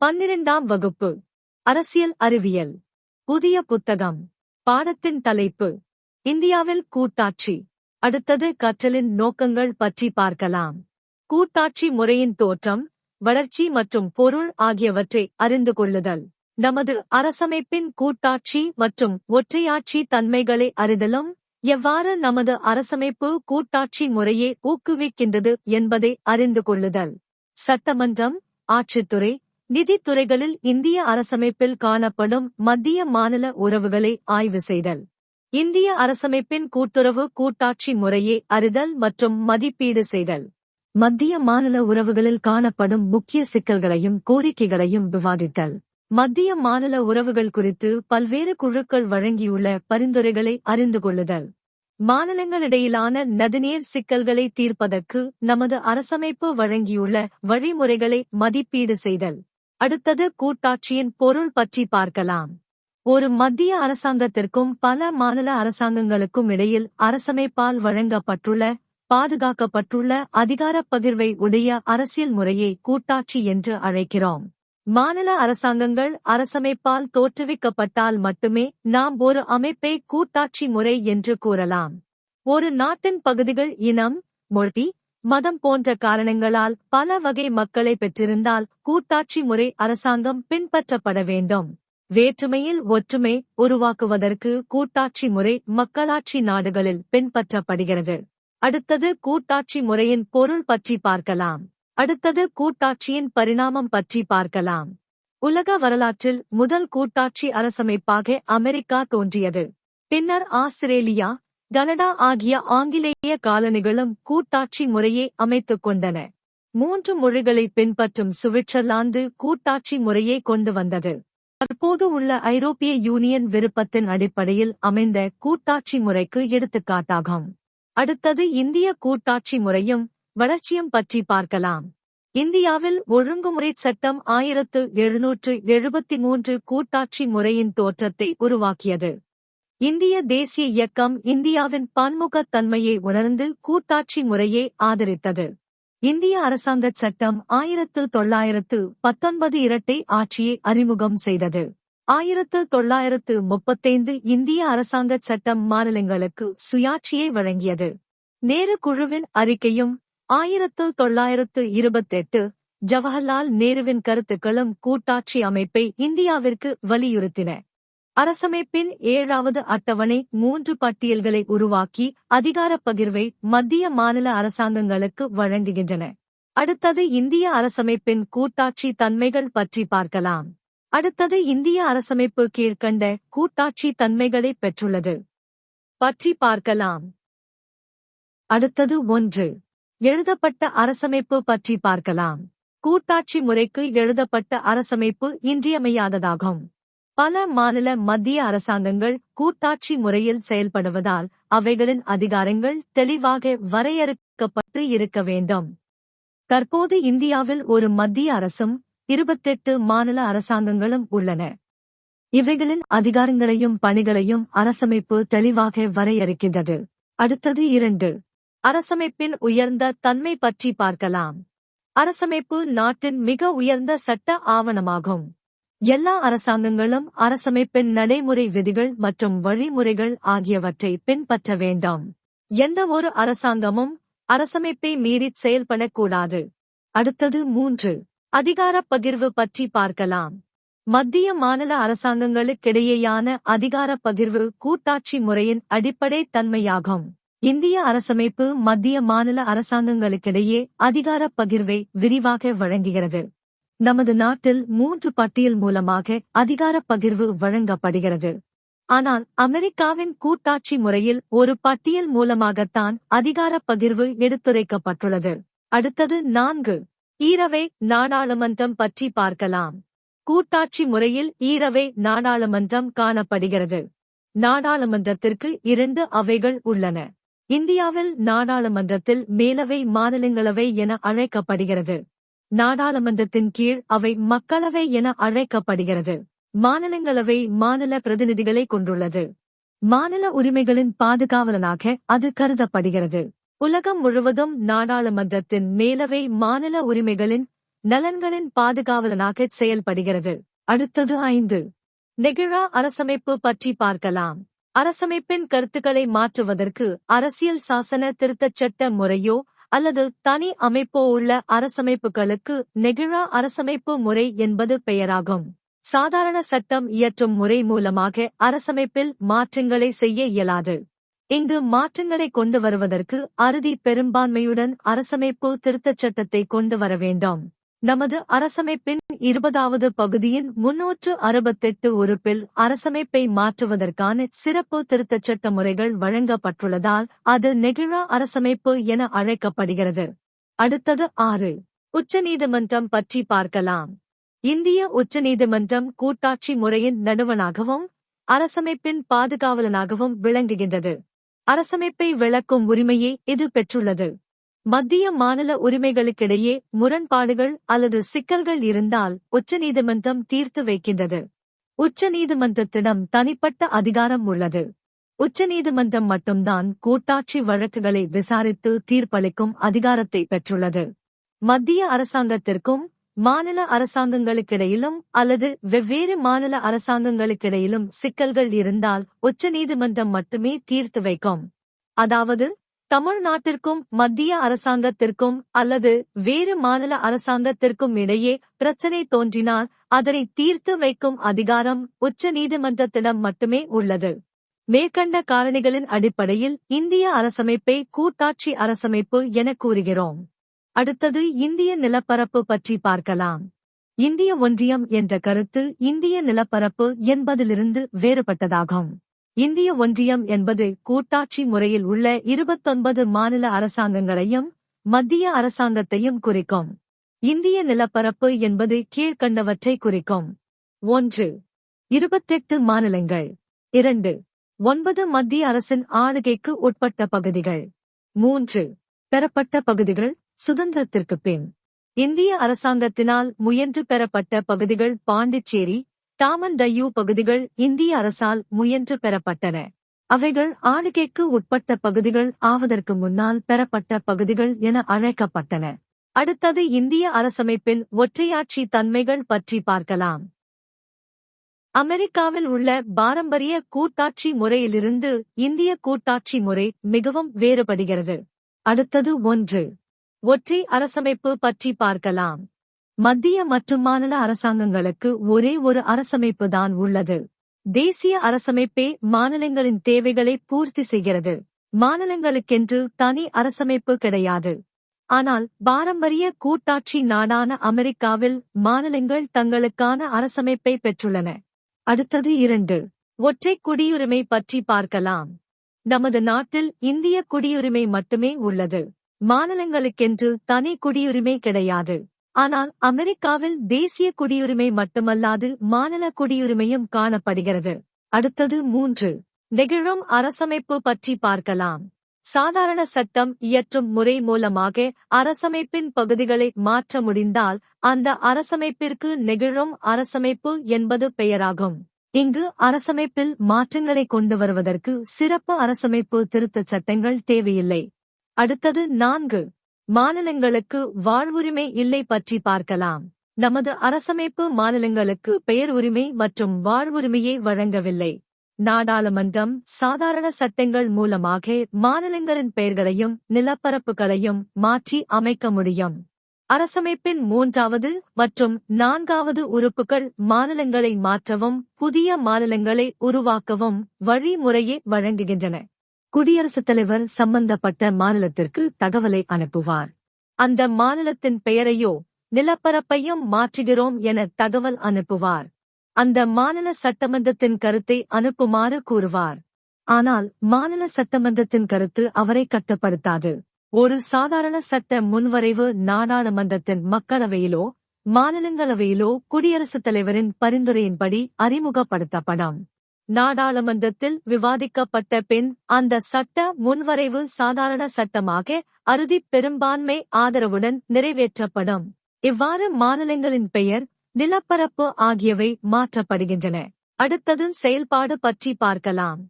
12ஆம் வகுப்பு அரசியல் அறிவியல் புதிய புத்தகம். பாடத்தின் தலைப்பு இந்தியாவில் கூட்டாட்சி. அடுத்தது கற்றலின் நோக்கங்கள் பற்றி பார்க்கலாம். கூட்டாட்சி முறையின் தோற்றம், வளர்ச்சி மற்றும் பொருள் ஆகியவற்றை அறிந்து கொள்ளுதல். நமது அரசமைப்பின் கூட்டாட்சி மற்றும் ஒற்றையாட்சி தன்மைகளை அறிதலும், எவ்வாறு நமது அரசமைப்பு கூட்டாட்சி முறையை ஊக்குவிக்கின்றது என்பதை அறிந்து கொள்ளுதல். சட்டமன்றம், ஆட்சித்துறை, நிதித்துறைகளில் இந்திய அரசமைப்பில் காணப்படும் மத்திய மாநில உறவுகளை ஆய்வு செய்தல். இந்திய அரசமைப்பின் கூட்டுறவு கூட்டாட்சி முறையை அறிதல் மற்றும் மதிப்பீடு செய்தல். மத்திய மாநில உறவுகளில் காணப்படும் முக்கிய சிக்கல்களையும் கோரிக்கைகளையும் விவாதித்தல். மத்திய மாநில உறவுகள் குறித்து பல்வேறு குழுக்கள் வழங்கியுள்ள பரிந்துரைகளை அறிந்து கொள்ளுதல். மாநிலங்களிடையிலான நதிநீர் சிக்கல்களை தீர்ப்பதற்கு நமது அரசமைப்பு வழங்கியுள்ள வழிமுறைகளை மதிப்பீடு செய்தல். அடுத்தது கூட்டாட்சியின் பொருள் பற்றி பார்க்கலாம். ஒரு மத்திய அரசாங்கத்திற்கும் பல மாநில அரசாங்கங்களுக்கும் இடையில் அரசமைப்பால் வழங்கப்பட்டுள்ள பாதுகாக்கப்பட்டுள்ள அதிகாரப் பகிர்வை உடைய அரசியல் முறையை கூட்டாட்சி என்று அழைக்கிறோம். மாநில அரசாங்கங்கள் அரசமைப்பால் தோற்றுவிக்கப்பட்டால் மட்டுமே நாம் ஒரு அமைப்பை கூட்டாட்சி முறை என்று கூறலாம். ஒரு நாட்டின் பகுதிகள் இனம், மொழி, மதம் போன்ற காரணங்களால் பல வகை மக்களை பெற்றிருந்தால் கூட்டாட்சி முறை அரசாங்கம் பின்பற்றப்பட வேண்டும். வேற்றுமையில் ஒற்றுமை உருவாக்குவதற்கு கூட்டாட்சி முறை மக்களாட்சி நாடுகளில் பின்பற்றப்படுகிறது. அடுத்தது கூட்டாட்சி முறையின் பொருள் பற்றி பார்க்கலாம். அடுத்தது கூட்டாட்சியின் பரிணாமம் பற்றி பார்க்கலாம். உலக வரலாற்றில் முதல் கூட்டாட்சி அரசமைப்பாக அமெரிக்கா தோன்றியது. பின்னர் ஆஸ்திரேலியா, கனடா ஆகிய ஆங்கிலேய காலனிகளும் கூட்டாட்சி முறையை அமைத்துக் கொண்டன. 3 மொழிகளை பின்பற்றும் சுவிட்சர்லாந்து கூட்டாட்சி முறையை கொண்டு வந்தது. தற்போது உள்ள ஐரோப்பிய யூனியன் விருப்பத்தின் அடிப்படையில் அமைந்த கூட்டாட்சி முறைக்கு எடுத்துக்காட்டாகும். அடுத்தது இந்திய கூட்டாட்சி முறையும் வளர்ச்சியும் பற்றி பார்க்கலாம். இந்தியாவில் ஒழுங்குமுறை சட்டம் 1773 கூட்டாட்சி முறையின் தோற்றத்தை உருவாக்கியது. இந்திய தேசிய இயக்கம் இந்தியாவின் பன்முகத் தன்மையை உணர்ந்து கூட்டாட்சி முறையை ஆதரித்தது. இந்திய அரசாங்கச் சட்டம் 1919 இரட்டை ஆட்சியை அறிமுகம் செய்தது. 1935 இந்திய அரசாங்கச் சட்டம் மாநிலங்களுக்கு சுயாட்சியை வழங்கியது. நேரு குழுவின் அறிக்கையும் 1928 ஜவஹர்லால் நேருவின் கருத்துக்களும் கூட்டாட்சி அமைப்பை இந்தியாவிற்கு வலியுறுத்தின. அரசமைப்பின் 7வது அட்டவணை 3 பட்டியல்களை உருவாக்கி அதிகாரப் பகிர்வை மத்திய மாநில அரசாங்கங்களுக்கு வழங்குகின்றன. அடுத்தது இந்திய அரசமைப்பின் கூட்டாட்சி தன்மைகள் பற்றி பார்க்கலாம். அடுத்தது இந்திய அரசமைப்பு கீழ்க்கண்ட கூட்டாட்சி தன்மைகளை பெற்றுள்ளது பற்றி பார்க்கலாம். அடுத்தது 1. எழுதப்பட்ட அரசமைப்பு பற்றி பார்க்கலாம். கூட்டாட்சி முறைக்கு எழுதப்பட்ட அரசமைப்பு இன்றியமையாததாகும். பல மாநில மத்திய அரசாங்கங்கள் கூட்டாட்சி முறையில் செயல்படுவதால் அவைகளின் அதிகாரங்கள் தெளிவாக வரையறுக்கப்பட்டு இருக்க வேண்டும். தற்போது இந்தியாவில் ஒரு மத்திய அரசும் 28 மாநில அரசாங்கங்களும் உள்ளன. இவைகளின் அதிகாரங்களையும் பணிகளையும் அரசமைப்பு தெளிவாக வரையறுக்கின்றது. அடுத்தது 2. அரசமைப்பின் உயர்ந்த தன்மை பற்றி பார்க்கலாம். அரசமைப்பு நாட்டின் மிக உயர்ந்த சட்ட ஆவணமாகும். எல்லா அரசாங்கங்களும் அரசமைப்பின் நடைமுறை விதிகள் மற்றும் வழிமுறைகள் ஆகியவற்றை பின்பற்ற வேண்டும். எந்த ஒரு அரசாங்கமும் அரசமைப்பை மீறி செயல்படக்கூடாது. அடுத்தது 3. அதிகாரப் பகிர்வு பற்றி பார்க்கலாம். மத்திய மாநில அரசாங்கங்களுக்கிடையேயான அதிகாரப் பகிர்வு கூட்டாட்சி முறையின் அடிப்படை தன்மையாகும். இந்திய அரசமைப்பு மத்திய மாநில அரசாங்கங்களுக்கிடையே அதிகாரப் பகிர்வை விரிவாக வழங்குகிறது. நமது நாட்டில் 3 பட்டியல் மூலமாக அதிகாரப் பகிர்வு வழங்கப்படுகிறது. ஆனால் அமெரிக்காவின் கூட்டாட்சி முறையில் ஒரு பட்டியல் மூலமாகத்தான் அதிகாரப் பகிர்வு எடுத்துரைக்கப்பட்டுள்ளது. அடுத்தது 4. ஈரவை நாடாளுமன்றம் பற்றி பார்க்கலாம். கூட்டாட்சி முறையில் ஈரவை நாடாளுமன்றம் காணப்படுகிறது. நாடாளுமன்றத்திற்கு 2 அவைகள் உள்ளன. இந்தியாவில் நாடாளுமன்றத்தில் மேலவை மாநிலங்களவை என அழைக்கப்படுகிறது. நாடாளுமன்றத்தின் கீழ் அவை மக்களவை என அழைக்கப்படுகிறது. மாநிலங்களவை மாநில பிரதிநிதிகளை கொண்டுள்ளது. மாநில உரிமைகளின் பாதுகாவலனாக அது கருதப்படுகிறது. உலகம் முழுவதும் நாடாளுமன்றத்தின் மேலவை மாநில உரிமைகளின் நலன்களின் பாதுகாவலனாக செயல்படுகிறது. அடுத்தது 5. நெகிழா அரசமைப்பு பற்றி பார்க்கலாம். அரசமைப்பின் கருத்துக்களை மாற்றுவதற்கு அரசியல் சாசன திருத்தச் சட்ட முறையோ அல்லது தனி அமைப்போ உள்ள அரசமைப்புகளுக்கு நெகிழா அரசமைப்பு முறை என்பது பெயராகும். சாதாரண சட்டம் இயற்றும் முறை மூலமாக அரசமைப்பில் மாற்றங்களை செய்ய இயலாது. இங்கு மாற்றங்களை கொண்டு வருவதற்கு அறுதி பெரும்பான்மையுடன் அரசமைப்பு திருத்தச் சட்டத்தை கொண்டு வர வேண்டும். நமது அரசமைப்பின் 20வது பகுதியின் 368 உறுப்பில் அரசமைப்பை மாற்றுவதற்கான சிறப்பு திருத்தச் சட்ட முறைகள் வழங்கப்பட்டுள்ளதால் அது நெகிழா அரசமைப்பு என அழைக்கப்படுகிறது. அடுத்தது 6. உச்சநீதிமன்றம் பற்றி பார்க்கலாம். இந்திய உச்சநீதிமன்றம் கூட்டாட்சி முறையின் நடுவனாகவும் அரசமைப்பின் பாதுகாவலனாகவும் விளங்குகின்றது. அரசமைப்பை விளக்கும் உரிமையை இது பெற்றுள்ளது. மத்திய மாநில உரிமைகளுக்கிடையே முரண்பாடுகள் அல்லது சிக்கல்கள் இருந்தால் உச்சநீதிமன்றம் தீர்த்து வைக்கின்றது. உச்சநீதிமன்றத்திடம் தனிப்பட்ட அதிகாரம் உள்ளது. உச்சநீதிமன்றம் மட்டும்தான் கூட்டாட்சி வழக்குகளை விசாரித்து தீர்ப்பளிக்கும் அதிகாரத்தை பெற்றுள்ளது. மத்திய அரசாங்கத்திற்கும் மாநில அரசாங்கங்களுக்கிடையிலும் அல்லது வெவ்வேறு மாநில அரசாங்கங்களுக்கிடையிலும் சிக்கல்கள் இருந்தால் உச்சநீதிமன்றம் மட்டுமே தீர்த்து வைக்கும். அதாவது தமிழ்நாட்டிற்கும் மத்திய அரசாங்கத்திற்கும் அல்லது வேறு மாநில அரசாங்கத்திற்கும் இடையே பிரச்சனை தோன்றினால் அதனை தீர்த்து வைக்கும் அதிகாரம் உச்சநீதிமன்றத்திடம் மட்டுமே உள்ளது. மேற்கண்ட காரணிகளின் அடிப்படையில் இந்திய அரசமைப்பை கூட்டாட்சி அரசமைப்பு என கூறுகிறோம். அடுத்தது இந்திய நிலப்பரப்பு பற்றி பார்க்கலாம். இந்திய ஒன்றியம் என்ற கருத்து இந்திய நிலப்பரப்பு என்பதிலிருந்து வேறுபட்டதாகும். இந்திய ஒன்றியம் என்பது கூட்டாட்சி முறையில் உள்ள 29 மாநில அரசாங்கங்களையும் மத்திய அரசாங்கத்தையும் குறிக்கும். இந்திய நிலப்பரப்பு என்பது கீழ்க்கண்டவற்றை குறிக்கும். 1. 28 மாநிலங்கள். 2. 9 மத்திய அரசின் ஆளுகைக்கு உட்பட்ட பகுதிகள். 3. பெறப்பட்ட பகுதிகள். சுதந்திரத்திற்கு பின் இந்திய அரசாங்கத்தினால் முயன்று பெறப்பட்ட பகுதிகள் பாண்டிச்சேரி, டாமன் டையூ பகுதிகள் இந்திய அரசால் முயன்று பெறப்பட்டன. அவைகள் ஆளுகைக்கு உட்பட்ட பகுதிகள் ஆவதற்கு முன்னால் பெறப்பட்ட பகுதிகள் என அழைக்கப்பட்டன. அடுத்தது இந்திய அரசமைப்பின் ஒற்றையாட்சி தன்மைகள் பற்றி பார்க்கலாம். அமெரிக்காவில் உள்ள பாரம்பரிய கூட்டாட்சி முறையிலிருந்து இந்திய கூட்டாட்சி முறை மிகவும் வேறுபடுகிறது. அடுத்தது 1. ஒற்றை அரசமைப்பு பற்றி பார்க்கலாம். மத்திய மற்றும் மாநில அரசாங்கங்களுக்கு ஒரே ஒரு அரசமைப்பு தான் உள்ளது. தேசிய அரசமைப்பே மாநிலங்களின் தேவைகளை பூர்த்தி செய்கிறது. மாநிலங்களுக்கென்று தனி அரசமைப்பு கிடையாது. ஆனால் பாரம்பரிய கூட்டாட்சி நாடான அமெரிக்காவில் மாநிலங்கள் தங்களுக்கான அரசமைப்பை பெற்றுள்ளன. அடுத்தது 2. ஒற்றை குடியுரிமை பற்றி பார்க்கலாம். நமது நாட்டில் இந்திய குடியுரிமை மட்டுமே உள்ளது. மாநிலங்களுக்கென்று தனி குடியுரிமை கிடையாது. ஆனால் அமெரிக்காவில் தேசிய குடியுரிமை மட்டுமல்லாது மாநில குடியுரிமையும் காணப்படுகிறது. அடுத்தது 3. நெகிழும் அரசமைப்பு பற்றி பார்க்கலாம். சாதாரண சட்டம் இயற்றும் முறை மூலமாக அரசமைப்பின் பகுதிகளை மாற்ற முடிந்தால் அந்த அரசமைப்பிற்கு நெகிழும் அரசமைப்பு என்பது பெயராகும். இங்கு அரசமைப்பில் மாற்றங்களை கொண்டு வருவதற்கு சிறப்பு அரசமைப்பு திருத்தச் சட்டங்கள் தேவையில்லை. அடுத்தது 4. மாநிலங்களுக்கு வாழ்வுரிமை இல்லை பற்றி பார்க்கலாம். நமது அரசமைப்பு மாநிலங்களுக்கு பெயர் உரிமை மற்றும் வாழ்வுரிமையை வழங்கவில்லை. நாடாளுமன்றம் சாதாரண சட்டங்கள் மூலமாக மாநிலங்களின் பெயர்களையும் நிலப்பரப்புகளையும் மாற்றி அமைக்க முடியும். அரசமைப்பின் 3வது மற்றும் 4வது உறுப்புகள் மாநிலங்களை மாற்றவும் புதிய மாநிலங்களை உருவாக்கவும் வழிமுறையை வழங்குகின்றன. குடியரசுத் தலைவர் சம்பந்தப்பட்ட மாநிலத்திற்கு தகவலை அனுப்புவார். அந்த மாநிலத்தின் பெயரையோ நிலப்பரப்பையும் மாற்றுகிறோம் என தகவல் அனுப்புவார். அந்த மாநில சட்டமன்றத்தின் கருத்தை அனுப்புமாறு கூறுவார். ஆனால் மாநில சட்டமன்றத்தின் கருத்து அவரை கட்டுப்படுத்தாது. ஒரு சாதாரண சட்ட முன்வரைவு நாடாளுமன்றத்தின் மக்களவையிலோ மாநிலங்களவையிலோ குடியரசுத் தலைவரின் பரிந்துரையின்படி அறிமுகப்படுத்தப்படும். நாடாளுமன்றத்தில் விவாதிக்கப்பட்ட பின் அந்த சட்ட முன்வரைவு சாதாரண சட்டமாக அறுதி பெரும்பான்மை ஆதரவுடன் நிறைவேற்றப்படும். இவ்வாறு மாநிலங்களின் பெயர், நிலப்பரப்பு ஆகியவை மாற்றப்படுகின்றன. அடுத்தது செயல்பாடு பற்றி பார்க்கலாம்.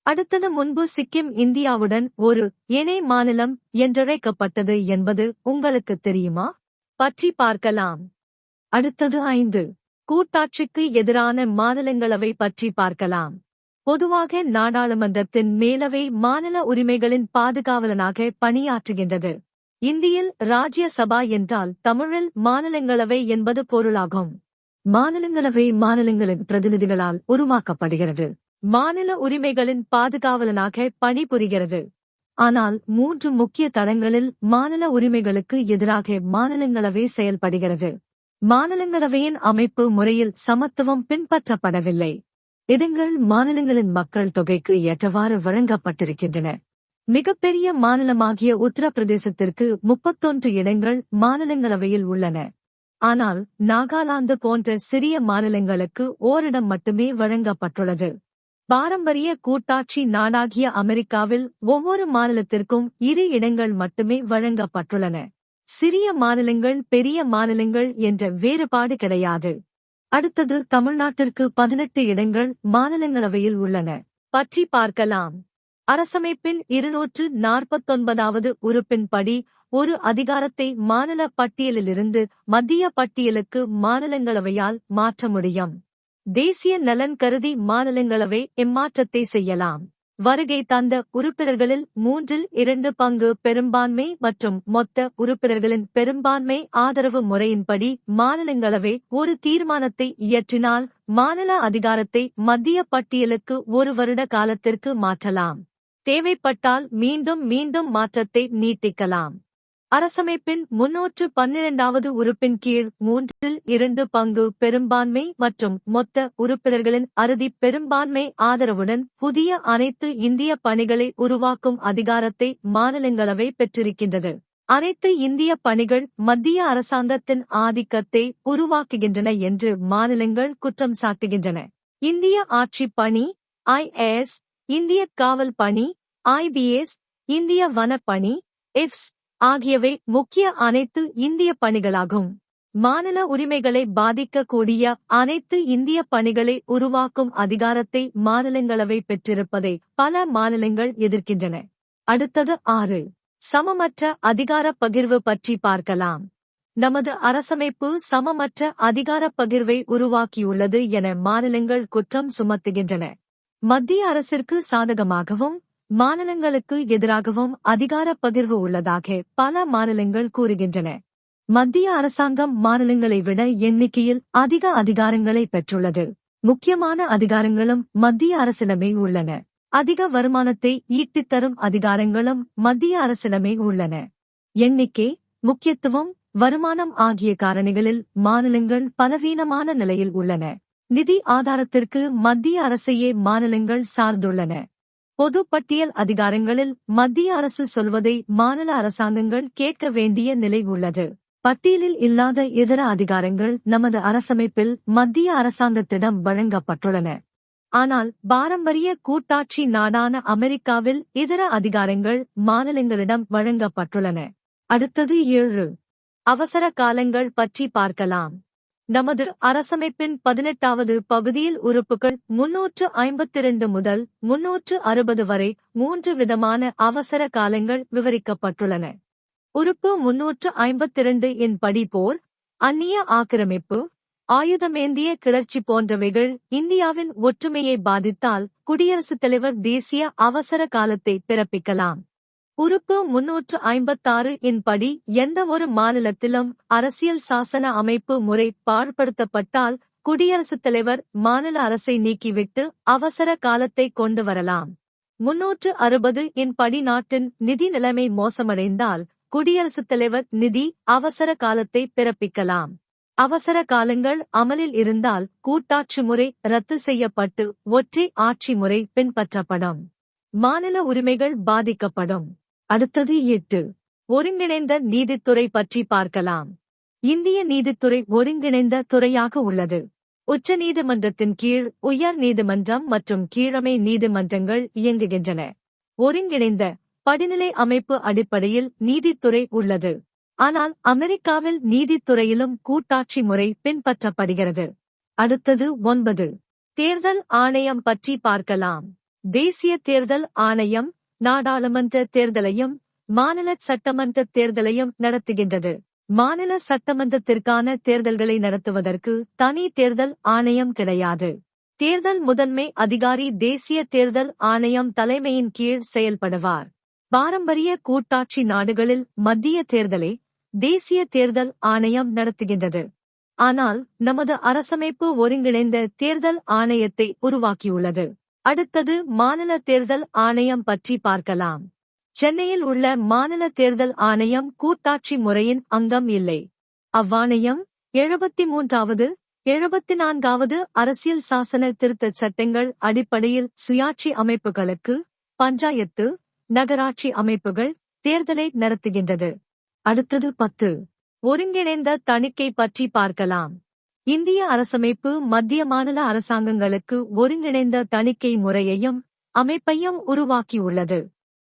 அடுத்தது முன்பு சிக்கிம் இந்தியாவுடன் ஒரு இணை மாநிலம் என்றழைக்கப்பட்டது என்பது உங்களுக்கு தெரியுமா? பற்றி பார்க்கலாம். அடுத்தது 5. கூட்டாட்சிக்கு எதிரான மாநிலங்களவை பற்றி பார்க்கலாம். பொதுவாக நாடாளுமன்றத்தின் மேலவை மாநில உரிமைகளின் பாதுகாவலனாக பணியாற்றுகின்றது. இந்தியில் ராஜ்ய சபா என்றால் தமிழில் மாநிலங்களவை என்பது பொருளாகும். மாநிலங்களவை மாநிலங்களின் பிரதிநிதிகளால் உருவாக்கப்படுகிறது. மாநில உரிமைகளின் பாதுகாவலனாக பணிபுரிகிறது. ஆனால் 3 முக்கிய தளங்களில் மாநில உரிமைகளுக்கு எதிராக மாநிலங்களவை செயல்படுகிறது. மாநிலங்களவையின் அமைப்பு முறையில் சமத்துவம் பின்பற்றப்படவில்லை. இடங்கள் மாநிலங்களின் மக்கள் தொகைக்கு ஏற்றவாறு வழங்கப்பட்டிருக்கின்றன. மிகப்பெரிய மாநிலமாகிய உத்தரப்பிரதேசத்திற்கு 31 இடங்கள் மாநிலங்களவையில் உள்ளன. ஆனால் நாகாலாந்து போன்ற சிறிய மாநிலங்களுக்கு ஓரிடம் மட்டுமே வழங்கப்பட்டுள்ளது. பாரம்பரிய கூட்டாட்சி நாடாகிய அமெரிக்காவில் ஒவ்வொரு மாநிலத்திற்கும் 2 இடங்கள் மட்டுமே வழங்கப்பட்டுள்ளன. சிறிய மாநிலங்கள் பெரிய மாநிலங்கள் என்ற வேறுபாடு கிடையாது. அடுத்தது தமிழ்நாட்டிற்கு 18 இடங்கள் மாநிலங்களவையில் உள்ளன. பற்றி பார்க்கலாம். அரசமைப்பின் 249வது உறுப்பின்படி ஒரு அதிகாரத்தை மாநில பட்டியலிலிருந்து மத்திய பட்டியலுக்கு மாநிலங்களவையால் மாற்ற முடியும். தேசிய நலன் கருதி மாநிலங்களவை இம்மாற்றத்தை செய்யலாம். வருகை தந்த உறுப்பினர்களில் 2 பங்கு பெரும்பான்மை மற்றும் மொத்த உறுப்பினர்களின் பெரும்பான்மை ஆதரவு முறையின்படி மாநிலங்களவை ஒரு தீர்மானத்தை இயற்றினால் மாநில அதிகாரத்தை மத்திய பட்டியலுக்கு 1 வருட காலத்திற்கு மாற்றலாம். தேவைப்பட்டால் மீண்டும் மாற்றத்தை நீட்டிக்கலாம். அரசமைப்பின் 312வது உறுப்பின் கீழ் 2 பங்கு பெரும்பான்மை மற்றும் மொத்த உறுப்பினர்களின் அறுதி பெரும்பான்மை ஆதரவுடன் புதிய அனைத்து இந்திய பணிகளை உருவாக்கும் அதிகாரத்தை மாநிலங்களவை பெற்றிருக்கின்றது. அனைத்து இந்திய பணிகள் மத்திய அரசாங்கத்தின் ஆதிக்கத்தை உருவாக்குகின்றன என்று மாநிலங்கள் குற்றம் சாட்டுகின்றன. இந்திய ஆட்சிப் பணி IAS, இந்திய காவல் பணி IBS, இந்திய வனப்பணி IFS ஆகியவை முக்கிய அனைத்து இந்திய பணிகளாகும். மாநில உரிமைகளை பாதிக்கக்கூடிய அனைத்து இந்திய பணிகளை உருவாக்கும் அதிகாரத்தை மாநிலங்களவை பெற்றிருப்பதை பல மாநிலங்கள் எதிர்க்கின்றன. அடுத்தது 6. சமமற்ற அதிகாரப் பகிர்வு பற்றி பார்க்கலாம். நமது அரசமைப்பு சமமற்ற அதிகாரப் பகிர்வை உருவாக்கியுள்ளது என மாநிலங்கள் குற்றம் சுமத்துகின்றன. மத்திய அரசிற்கு சாதகமாகவும் மாநிலங்களுக்கு எதிராகவும் அதிகாரப் பகிர்வு உள்ளதாக பல மாநிலங்கள் கூறுகின்றன. மத்திய அரசாங்கம் மாநிலங்களை விட எண்ணிக்கையில் அதிக அதிகாரங்களை பெற்றுள்ளது. முக்கியமான அதிகாரங்களும் மத்திய அரசிடமே உள்ளன. அதிக வருமானத்தை ஈட்டித்தரும் அதிகாரங்களும் மத்திய அரசிடமே உள்ளன. எண்ணிக்கை, முக்கியத்துவம், வருமானம் ஆகிய காரணிகளில் மாநிலங்கள் பலவீனமான நிலையில் உள்ளன. நிதி ஆதாரத்திற்கு மத்திய அரசையே மாநிலங்கள் சார்ந்துள்ளன. பொது பட்டியல் அதிகாரங்களில் மத்திய அரசு சொல்வதை மாநில அரசாங்கங்கள் கேட்க வேண்டிய நிலை உள்ளது. பட்டியலில் இல்லாத இதர அதிகாரங்கள் நமது அரசமைப்பில் மத்திய அரசாங்கத்திடம் வழங்கப்பட்டுள்ளன. ஆனால் பாரம்பரிய கூட்டாட்சி நாடான அமெரிக்காவில் இதர அதிகாரங்கள் மாநிலங்களிடம் வழங்கப்பட்டுள்ளன. அடுத்தது 7. அவசர காலங்கள் பற்றி பார்க்கலாம். நமது அரசமைப்பின் 18வது பகுதியில் உறுப்புகள் 352 முதல் 360 வரை 3 விதமான அவசர காலங்கள் விவரிக்கப்பட்டுள்ளன. உறுப்பு 352 இன் படி போர், அந்நிய ஆக்கிரமிப்பு, ஆயுதமேந்திய கிளர்ச்சி போன்றவைகள் இந்தியாவின் ஒற்றுமையை பாதித்தால் குடியரசுத் தலைவர் தேசிய அவசர காலத்தை பிறப்பிக்கலாம். உறுப்பு 356 இன் படி எந்த ஒரு மாநிலத்திலும் அரசியல் சாசன அமைப்பு முறை பாழ்படுத்தப்பட்டால் குடியரசுத் தலைவர் மாநில அரசை நீக்கிவிட்டு அவசர காலத்தை கொண்டு வரலாம். 360 இன் படி நாட்டின் நிதி நிலைமை மோசமடைந்தால் குடியரசுத் தலைவர் நிதி அவசர காலத்தை பிறப்பிக்கலாம். அவசர காலங்கள் அமலில் இருந்தால் கூட்டாட்சி முறை ரத்து செய்யப்பட்டு ஒற்றை ஆட்சி முறை பின்பற்றப்படும். மாநில உரிமைகள் பாதிக்கப்படும். அடுத்தது 8. ஒருங்கிணைந்த நீதித்துறை பற்றி பார்க்கலாம். இந்திய நீதித்துறை ஒருங்கிணைந்த துறையாக உள்ளது. உச்ச நீதிமன்றத்தின் கீழ் உயர் நீதிமன்றம் மற்றும் கீழமை நீதிமன்றங்கள் இயங்குகின்றன. ஒருங்கிணைந்த படிநிலை அமைப்பு அடிப்படையில் நீதித்துறை உள்ளது. ஆனால் அமெரிக்காவில் நீதித்துறையிலும் கூட்டாட்சி முறை பின்பற்றப்படுகிறது. அடுத்தது 9. தேர்தல் ஆணையம் பற்றி பார்க்கலாம். தேசிய தேர்தல் ஆணையம் நாடாளுமன்ற தேர்தலையும் மாநில சட்டமன்ற தேர்தலையும் நடத்துகின்றது. மாநில சட்டமன்றத்திற்கான தேர்தல்களை நடத்துவதற்கு தனி தேர்தல் ஆணையம் கிடையாது. தேர்தல் முதன்மை அதிகாரி தேசிய தேர்தல் ஆணையம் தலைமையின் கீழ் செயல்படுவார். பாரம்பரிய கூட்டாட்சி நாடுகளில் மத்திய தேர்தலை தேசிய தேர்தல் ஆணையம் நடத்துகின்றது. ஆனால் நமது அரசமைப்பு ஒருங்கிணைந்த தேர்தல் ஆணையத்தை உருவாக்கியுள்ளது. அடுத்தது மாநில தேர்தல் ஆணையம் பற்றி பார்க்கலாம். சென்னையில் உள்ள மாநில தேர்தல் ஆணையம் கூட்டாட்சி முறையின் அங்கம் இல்லை. அவ்வாணையம் 73வது 74வது அரசியல் சாசன திருத்தச் சட்டங்கள் அடிப்படையில் சுயாட்சி அமைப்புகளுக்கு, பஞ்சாயத்து, நகராட்சி அமைப்புகள் தேர்தலை நடத்துகின்றது. அடுத்தது 10. ஒருங்கிணைந்த தணிக்கை பற்றி பார்க்கலாம். இந்திய அரசமைப்பு மத்திய மாநில அரசாங்கங்களுக்கு ஒருங்கிணைந்த தணிக்கை முறையையும் அமைப்பையும் உருவாக்கியுள்ளது.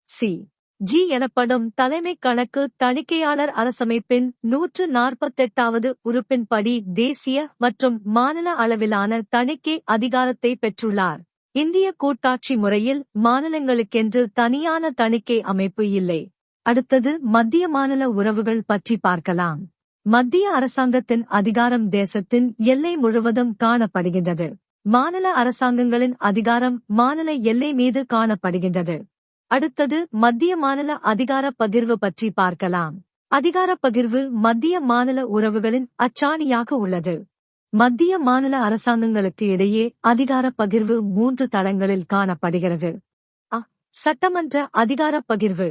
சி.ஜி. எனப்படும் தலைமை கணக்கு தணிக்கையாளர் அரசமைப்பின் 148வது உறுப்பின்படி தேசிய மற்றும் மாநில அளவிலான தணிக்கை அதிகாரத்தை பெற்றுள்ளார். இந்திய கூட்டாட்சி முறையில் மாநிலங்களுக்கென்று தனியான தணிக்கை அமைப்பு இல்லை. அடுத்தது மத்திய மாநில உறவுகள் பற்றி பார்க்கலாம். மத்திய அரசாங்கத்தின் அதிகாரம் தேசத்தின் எல்லை முழுவதும் காணப்படுகின்றது. மாநில அரசாங்கங்களின் அதிகாரம் மாநில எல்லை மீது காணப்படுகின்றது. அடுத்தது மத்திய மாநில அதிகார பகிர்வு பற்றி பார்க்கலாம். அதிகார பகிர்வு மத்திய மாநில உறவுகளின் அச்சாணியாக உள்ளது. மத்திய மாநில அரசாங்கங்களுக்கு இடையே அதிகார பகிர்வு 3 தளங்களில் காணப்படுகிறது. அ. சட்டமன்ற அதிகார பகிர்வு.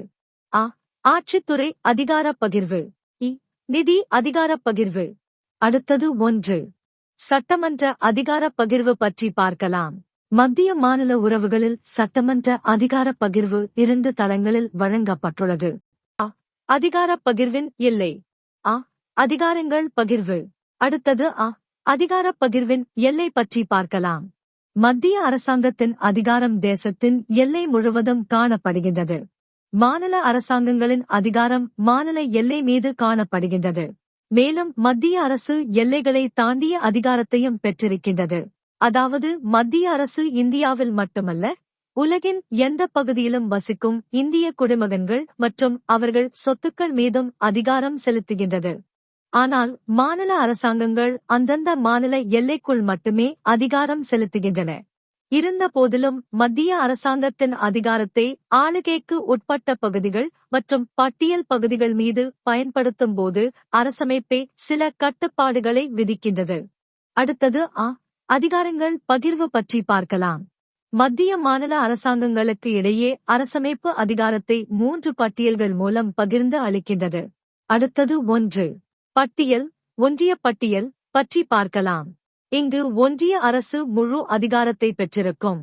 அ. ஆட்சித்துறை அதிகார பகிர்வு. இ. நிதி அதிகார பகிர்வு. அடுத்தது 1. சட்டமன்ற அதிகார பகிர்வு பற்றி பார்க்கலாம். மத்திய மாநில உறவுகளில் சட்டமன்ற அதிகார பகிர்வு 2 தளங்களில் வழங்கப்பட்டுள்ளது. அ. அதிகார பகிர்வின் எல்லை. அ. அதிகாரங்கள் பகிர்வு. அடுத்தது அ. அதிகார பகிர்வின் எல்லை பற்றி பார்க்கலாம். மத்திய அரசாங்கத்தின் அதிகாரம் தேசத்தின் எல்லை முழுவதும் காணப்படுகின்றது. மாநில அரசாங்கங்களின் அதிகாரம் மாநில எல்லை மீது காணப்படுகின்றது. மேலும் மத்திய அரசு எல்லைகளை தாண்டிய அதிகாரத்தையும் பெற்றிருக்கின்றது. அதாவது மத்திய அரசு இந்தியாவில் மட்டுமல்ல, உலகின் எந்த பகுதியிலும் வசிக்கும் இந்திய குடிமகன்கள் மற்றும் அவர்கள் சொத்துக்கள் மீதும் அதிகாரம் செலுத்துகின்றது. ஆனால் மாநில அரசாங்கங்கள் அந்தந்த மாநில எல்லைக்குள் மட்டுமே அதிகாரம் செலுத்துகின்றன. இருந்த போதிலும் மத்திய அரசாங்கத்தின் அதிகாரத்தை ஆளுகைக்கு உட்பட்ட பகுதிகள் மற்றும் பட்டியல் பகுதிகள் மீது பயன்படுத்தும் போது அரசமைப்பே சில கட்டுப்பாடுகளை விதிக்கின்றது. அடுத்தது அ. அதிகாரங்கள் பகிர்வு பற்றி பார்க்கலாம். மத்திய மாநில அரசாங்கங்களுக்கு இடையே அரசமைப்பு அதிகாரத்தை 3 பட்டியல்கள் மூலம் பகிர்ந்து அளிக்கின்றது. அடுத்தது 1. பட்டியல், ஒன்றிய பட்டியல் பற்றி பார்க்கலாம். இங்கு ஒன்றிய அரசு முழு அதிகாரத்தை பெற்றிருக்கும்.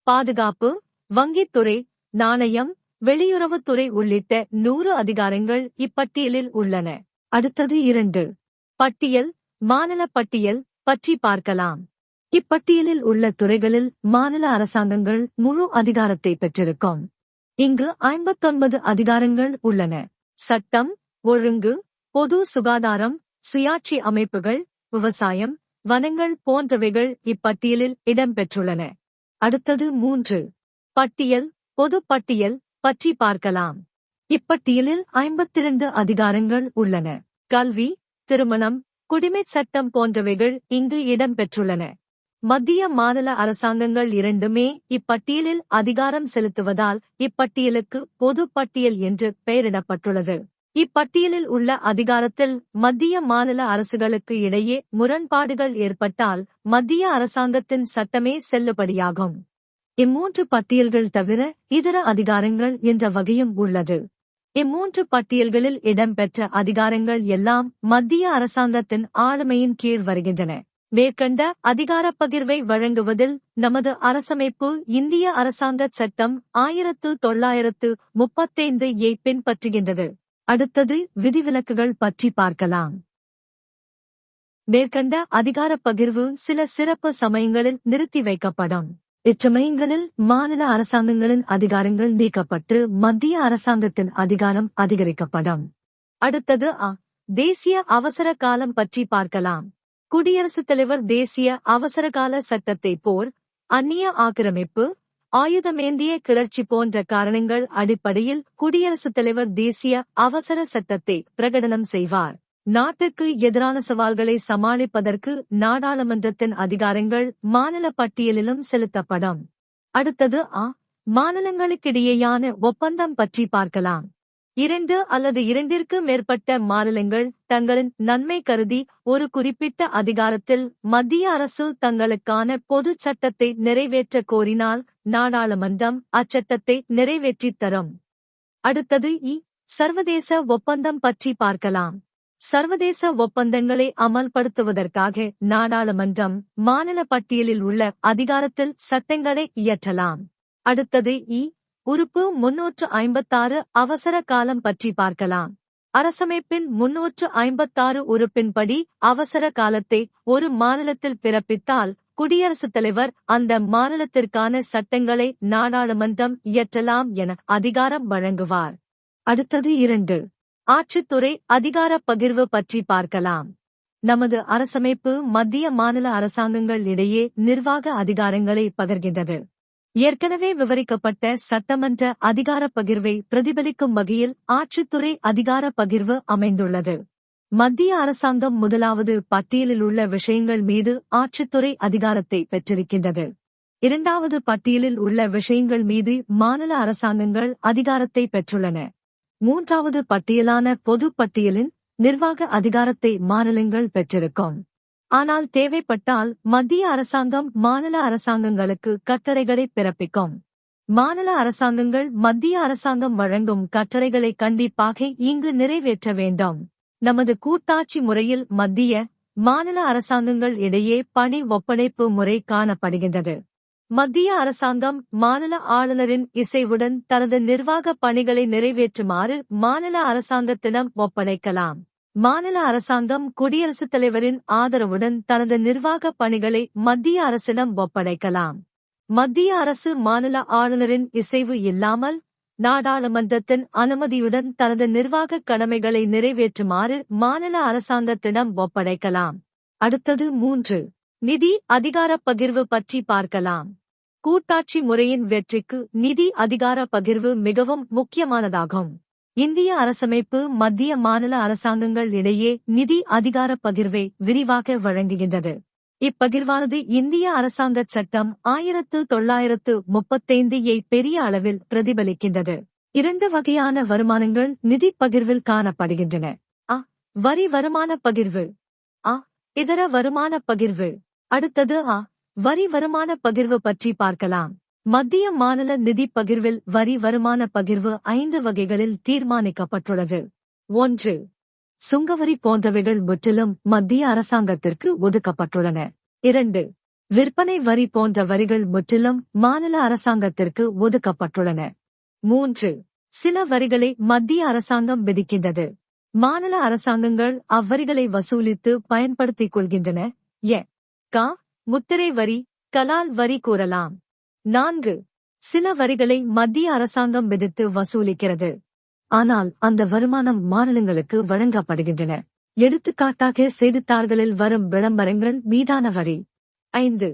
பாதுகாப்பு, வங்கித்துறை, நாணயம், வெளியுறவுத்துறை உள்ளிட்ட 100 அதிகாரங்கள் இப்பட்டியலில் உள்ளன. அடுத்தது 2. பட்டியல், மாநில பட்டியல் பற்றி பார்க்கலாம். இப்பட்டியலில் உள்ள துறைகளில் மாநில அரசாங்கங்கள் முழு அதிகாரத்தை பெற்றிருக்கும். இங்கு 59 அதிகாரங்கள் உள்ளன. சட்டம், ஒழுங்கு, பொது சுகாதாரம், சுயாட்சி அமைப்புகள், விவசாயம், வனங்கள் போன்றவைகள் இப்பட்டியலில் இடம்பெற்றுள்ளன. அடுத்தது 3. பட்டியல், பொது பட்டியல் பற்றி பார்க்கலாம். இப்பட்டியலில் 52 அதிகாரங்கள் உள்ளன. கல்வி, திருமணம், குடிமைச் சட்டம் போன்றவைகள் இங்கு இடம்பெற்றுள்ளன. மத்திய மாநில அரசாங்கங்கள் இரண்டுமே இப்பட்டியலில் அதிகாரம் செலுத்துவதால் இப்பட்டியலுக்கு பொது பட்டியல் என்று பெயரிடப்பட்டுள்ளது. இப்பட்டியலில் உள்ள அதிகாரத்தில் மத்திய மாநில அரசுகளுக்கு இடையே முரண்பாடுகள் ஏற்பட்டால் மத்திய அரசாங்கத்தின் சட்டமே செல்லுபடியாகும். இம்மூன்று பட்டியல்கள் தவிர இதர அதிகாரங்கள் என்ற வகையும் உள்ளது. இம்மூன்று பட்டியல்களில் இடம்பெற்ற அதிகாரங்கள் எல்லாம் மத்திய அரசாங்கத்தின் ஆளுமையின் கீழ் வருகின்றன. மேற்கண்ட அதிகாரப் பகிர்வை வழங்குவதில் நமது அரசமைப்பு இந்திய அரசாங்கச் சட்டம் 1935 பின்பற்றுகின்றது. அடுத்தது விதிவிலக்குகள் பற்றி பார்க்கலாம். மேற்கண்ட அதிகாரப் பகிர்வு சில சிறப்பு சமயங்களில் நிறுத்தி வைக்கப்படும். இச்சமயங்களில் மாநில அரசாங்கங்களின் அதிகாரங்கள் நீக்கப்பட்டு மத்திய அரசாங்கத்தின் அதிகாரம் அதிகரிக்கப்படும். அடுத்தது தேசிய அவசர காலம் பற்றி பார்க்கலாம். குடியரசுத் தலைவர் தேசிய அவசரகால சட்டத்தை போர், அந்நிய ஆக்கிரமிப்பு, ஆயுதமேந்திய கிளர்ச்சி போன்ற காரணங்கள் அடிப்படையில் குடியரசுத் தலைவர் தேசிய அவசர சட்டத்தை பிரகடனம் செய்வார். நாட்டுக்கு எதிரான சவால்களை சமாளிப்பதற்கு நாடாளுமன்றத்தின் அதிகாரங்கள் மாநில பட்டியலிலும் செலுத்தப்படும். அடுத்தது மாநிலங்களுக்கிடையேயான ஒப்பந்தம் பற்றி பார்க்கலாம். 2 அல்லது 2ற்கு மேற்பட்ட மாநிலங்கள் தங்களின் நன்மை கருதி ஒரு குறிப்பிட்ட அதிகாரத்தில் மத்திய அரசு தங்களுக்கான பொது சட்டத்தை நிறைவேற்ற கோரினால் நாடாளுமன்றம் அச்சட்டத்தை நிறைவேற்றித் தரும். அடுத்தது சர்வதேச ஒப்பந்தம் பற்றி பார்க்கலாம். சர்வதேச ஒப்பந்தங்களை அமல்படுத்துவதற்காக நாடாளுமன்றம் மாநில பட்டியலில் உள்ள அதிகாரத்தில் சட்டங்களை இயற்றலாம். அடுத்தது உறுப்பு 356 அவசர காலம் பற்றி பார்க்கலாம். அரசமைப்பின் 356 உறுப்பின்படி அவசர காலத்தை ஒரு மாநிலத்தில் பிறப்பித்தால் குடியரசுத் தலைவர் அந்த மாநிலத்திற்கான சட்டங்களை நாடாளுமன்றம் இயற்றலாம் என அதிகாரம் வழங்குவார். அடுத்தது 2 ஆட்சித்துறை அதிகார பகிர்வு பற்றி பார்க்கலாம். நமது அரசமைப்பு மத்திய மாநில அரசாங்கங்கள் இடையே நிர்வாக அதிகாரங்களை பகிர்கின்றது. ஏற்கனவே விவரிக்கப்பட்ட சட்டமன்ற அதிகார பகிர்வை பிரதிபலிக்கும் வகையில் ஆட்சித்துறை அதிகார பகிர்வு அமைந்துள்ளது. மத்திய அரசாங்கம் முதலாவது பட்டியலில் உள்ள விஷயங்கள் மீது ஆட்சித்துறை அதிகாரத்தை பெற்றிருக்கின்றது. 2வது பட்டியலில் உள்ள விஷயங்கள் மீது மாநில அரசாங்கங்கள் அதிகாரத்தை பெற்றுள்ளன. 3வது பட்டியலான பொது பட்டியலின் நிர்வாக அதிகாரத்தை மாநிலங்கள் பெற்றிருக்கும். ஆனால் தேவைப்பட்டால் மத்திய அரசாங்கம் மாநில அரசாங்கங்களுக்கு கட்டளைகளை பிறப்பிக்கும். மாநில அரசாங்கங்கள் மத்திய அரசாங்கம் வழங்கும் கட்டளைகளை கண்டிப்பாக இங்கு நிறைவேற்ற வேண்டும். நமது கூட்டாட்சி முறையில் மத்திய மாநில அரசாங்கங்கள் இடையே பணி ஒப்படைப்பு முறை காணப்படுகின்றது. மத்திய அரசாங்கம் மாநில ஆளுநரின் இசைவுடன் தனது நிர்வாக பணிகளை நிறைவேற்றுமாறு மாநில அரசாங்கத்திடம் ஒப்படைக்கலாம். மாநில அரசாங்கம் குடியரசுத் தலைவரின் ஆதரவுடன் தனது நிர்வாக பணிகளை மத்திய அரசிடம் ஒப்படைக்கலாம். மத்திய அரசு மாநில ஆளுநரின் இசைவு இல்லாமல் நாடாளுமன்றத்தின் அனுமதியுடன் தனது நிர்வாக கடமைகளை நிறைவேற்றுமாறு மாநில அரசாங்கத்திடம் ஒப்படைக்கலாம். அடுத்தது 3 நிதி அதிகார பகிர்வு பற்றி பார்க்கலாம். கூட்டாட்சி முறையின் வெற்றிக்கு நிதி அதிகார பகிர்வு மிகவும் முக்கியமானதாகும். இந்திய அரசமைப்பு மத்திய மாநில அரசாங்கங்கள் இடையே நிதி அதிகார பகிர்வை விரிவாக வழங்குகின்றது. இப்பகிர்வானது இந்திய அரசாங்க சட்டம் 1935 பெரிய அளவில் பிரதிபலிக்கின்றது. 2 வகையான வருமானங்கள் நிதி பகிர்வில் காணப்படுகின்றன. வரி வருமான பகிர்வு, இதர வருமான பகிர்வு. அடுத்தது வரி வருமான பகிர்வு பற்றி பார்க்கலாம். மத்திய மாநில நிதி பகிர்வில் வரி வருமான பகிர்வு 5 வகைகளில் தீர்மானிக்கப்பட்டுள்ளது. 1 சுங்கவரி போன்றவைகள் முற்றிலும் மத்திய அரசாங்கத்திற்கு ஒதுக்கப்பட்டுள்ளன. 2 விற்பனை வரி போன்ற வரிகள் முற்றிலும் மாநில அரசாங்கத்திற்கு ஒதுக்கப்பட்டுள்ளன. 3 சில வரிகளை மத்திய அரசாங்கம் விதிக்கின்றது. மாநில அரசாங்கங்கள் அவ்வரிகளை வசூலித்து பயன்படுத்திக் கொள்கின்றன. முத்திரை வரி, கலால் வரி கூறலாம். 4 சில வரிகளை மத்திய அரசாங்கம் விதித்து வசூலிக்கிறது. ஆனால் அந்த வருமானம் மாநிலங்களுக்கு வழங்கப்படுகின்றன. எடுத்துக்காட்டாக செய்தித்தாள்களில் வரும் விளம்பரங்கள் மீதான வரி. 5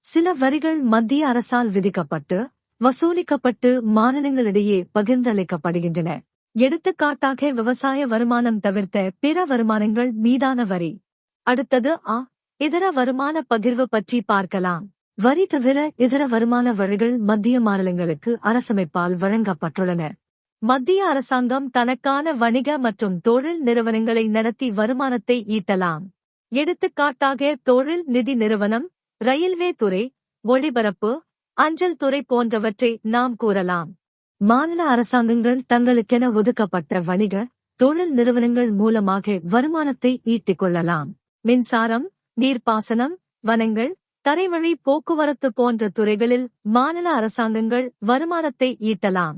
சில வரிகள் மத்திய அரசால் விதிக்கப்பட்டு வசூலிக்கப்பட்டு மாநிலங்களிடையே பகிர்ந்தளிக்கப்படுகின்றன. எடுத்துக்காட்டாக விவசாய வருமானம் தவிர்த்த பிற வருமானங்கள் மீதான வரி. அடுத்தது இதர வருமான பகிர்வு பற்றி பார்க்கலாம். வரி தவிர இதர வருமான வழிகள் மத்திய மாநிலங்களுக்கு அரசமைப்பால் வழங்கப்பட்டுள்ளன. மத்திய அரசாங்கம் தனக்கான வணிக மற்றும் தொழில் நிறுவனங்களை நடத்தி வருமானத்தை ஈட்டலாம். எடுத்துக்காட்டாக தொழில் நிதி நிறுவனம், ரயில்வே துறை, ஒளிபரப்பு, அஞ்சல் துறை போன்றவற்றை நாம் கூறலாம். மாநில அரசாங்கங்கள் தங்களுக்கென ஒதுக்கப்பட்ட வணிக தொழில் நிறுவனங்கள் மூலமாக வருமானத்தை ஈட்டிக் கொள்ளலாம். மின்சாரம், நீர்ப்பாசனம், வனங்கள், தரைவழி போக்குவரத்து போன்ற துறைகளில் மாநில அரசாங்கங்கள் வருமானத்தை ஈட்டலாம்.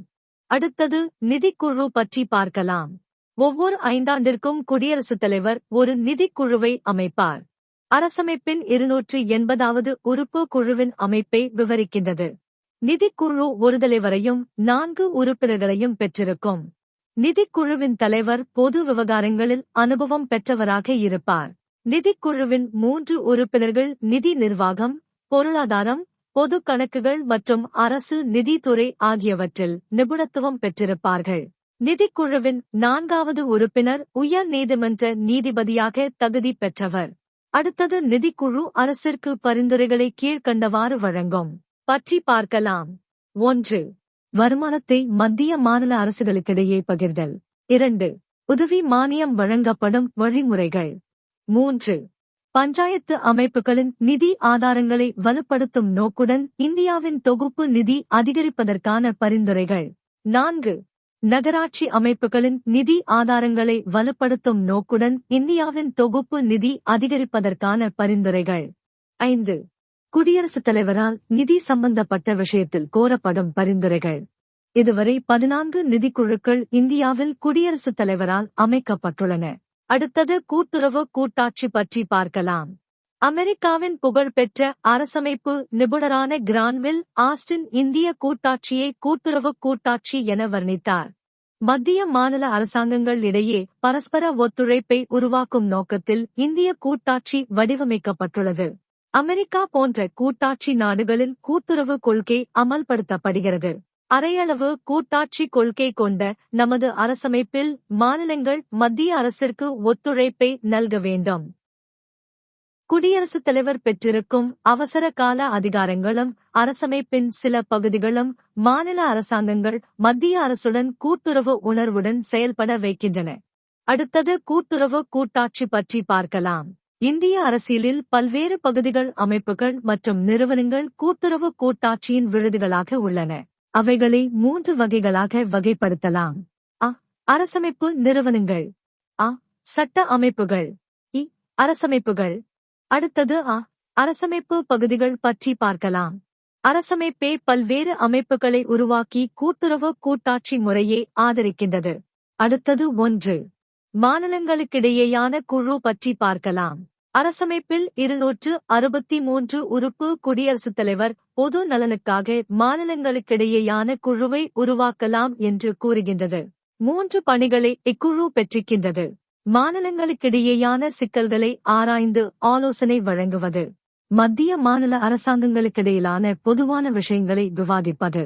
அடுத்தது நிதிக்குழு பற்றி பார்க்கலாம். ஒவ்வொரு 5 ஆண்டிற்கும் குடியரசுத் தலைவர் ஒரு நிதிக்குழுவை அமைப்பார். அரசமைப்பின் 280வது உறுப்பு குழுவின் அமைப்பை விவரிக்கின்றது. நிதிக்குழு ஒரு தலைவரையும் 4 உறுப்பினர்களையும் பெற்றிருக்கும். நிதிக்குழுவின் தலைவர் பொது விவகாரங்களில் அனுபவம் பெற்றவராக இருப்பார். நிதிக்குழுவின் 3 உறுப்பினர்கள் நிதி நிர்வாகம், பொருளாதாரம், பொது கணக்குகள் மற்றும் அரசு நிதித்துறை ஆகியவற்றில் நிபுணத்துவம் பெற்றிருப்பார்கள். நிதிக்குழுவின் 4வது உறுப்பினர் உயர் நீதிமன்ற நீதிபதியாக தகுதி பெற்றவர். அடுத்தது நிதிக்குழு அரசிற்கு பரிந்துரைகளை கீழ்க்கண்டவாறு வழங்கும் பற்றி பார்க்கலாம். 1. வருமானத்தை மத்திய மாநில அரசுகளுக்கிடையே பகிர்தல். 2. உதவி மானியம் வழங்கப்படும் வழிமுறைகள். 3. பஞ்சாயத்து அமைப்புகளின் நிதி ஆதாரங்களை வலுப்படுத்தும் நோக்குடன் இந்தியாவின் தொகுப்பு நிதி அதிகரிப்பதற்கான பரிந்துரைகள். 4. நகராட்சி அமைப்புகளின் நிதி ஆதாரங்களை வலுப்படுத்தும் நோக்குடன் இந்தியாவின் தொகுப்பு நிதி அதிகரிப்பதற்கான பரிந்துரைகள். 5. குடியரசுத் தலைவரால் நிதி சம்பந்தப்பட்ட விஷயத்தில் கோரப்படும் பரிந்துரைகள். இதுவரை 14 நிதிக்குழுக்கள் இந்தியாவில் குடியரசுத் தலைவரால் அமைக்கப்பட்டுள்ளன. அடுத்தது கூட்டுறவு கூட்டாட்சி பற்றி பார்க்கலாம். அமெரிக்காவின் புகழ்பெற்ற அரசமைப்பு நிபுணரான கிரான்வில் ஆஸ்டின் இந்திய கூட்டாட்சியை கூட்டுறவு கூட்டாட்சி என வர்ணித்தார். மத்திய மாநில அரசாங்கங்கள் இடையே பரஸ்பர ஒத்துழைப்பை உருவாக்கும் நோக்கத்தில் இந்திய கூட்டாட்சி வடிவமைக்கப்பட்டுள்ளது. அமெரிக்கா போன்ற கூட்டாட்சி நாடுகளில் கூட்டுறவு கொள்கை அமல்படுத்தப்படுகிறது. அரையளவு கூட்டாட்சி கொள்கை கொண்ட நமது அரசமைப்பில் மாநிலங்கள் மத்திய அரசிற்கு ஒத்துழைப்பை நல்க வேண்டும். குடியரசுத் தலைவர் பெற்றிருக்கும் அவசர கால அதிகாரங்களும் அரசமைப்பின் சில பகுதிகளும் மாநில அரசாங்கங்கள் மத்திய அரசுடன் கூட்டுறவு உணர்வுடன் செயல்பட வைக்கின்றன. அடுத்தது கூட்டுறவு கூட்டாட்சி பற்றி பார்க்கலாம். இந்திய அரசியலில் பல்வேறு பகுதிகள், அமைப்புகள் மற்றும் நிறுவனங்கள் கூட்டுறவு கூட்டாட்சியின் விழுதுகளாக உள்ளன. அவைகளை 3 வகைகளாக வகைப்படுத்தலாம். அ. அரசமைப்பு நிறுவனங்கள். அ. சட்ட அமைப்புகள். இ. அரசமைப்புகள். அடுத்தது அ. அரசமைப்பு பகுதிகள் பற்றி பார்க்கலாம். அரசமைப்பே பல்வேறு அமைப்புகளை உருவாக்கி கூட்டுறவு கூட்டாட்சி முறையை ஆதரிக்கின்றது. அடுத்தது 1. மாநிலங்களுக்கிடையேயான குழு பற்றி பார்க்கலாம். அரசமைப்பில் 263 உறுப்பு குடியரசுத் தலைவர் பொது நலனுக்காக மாநிலங்களுக்கிடையேயான குழுவை உருவாக்கலாம் என்று கூறுகின்றது. 3 பணிகளை இக்குழு பெற்றிருக்கின்றது. மாநிலங்களுக்கிடையேயான சிக்கல்களை ஆராய்ந்து ஆலோசனை வழங்குவது, மத்திய மாநில அரசாங்கங்களுக்கிடையிலான பொதுவான விஷயங்களை விவாதிப்பது,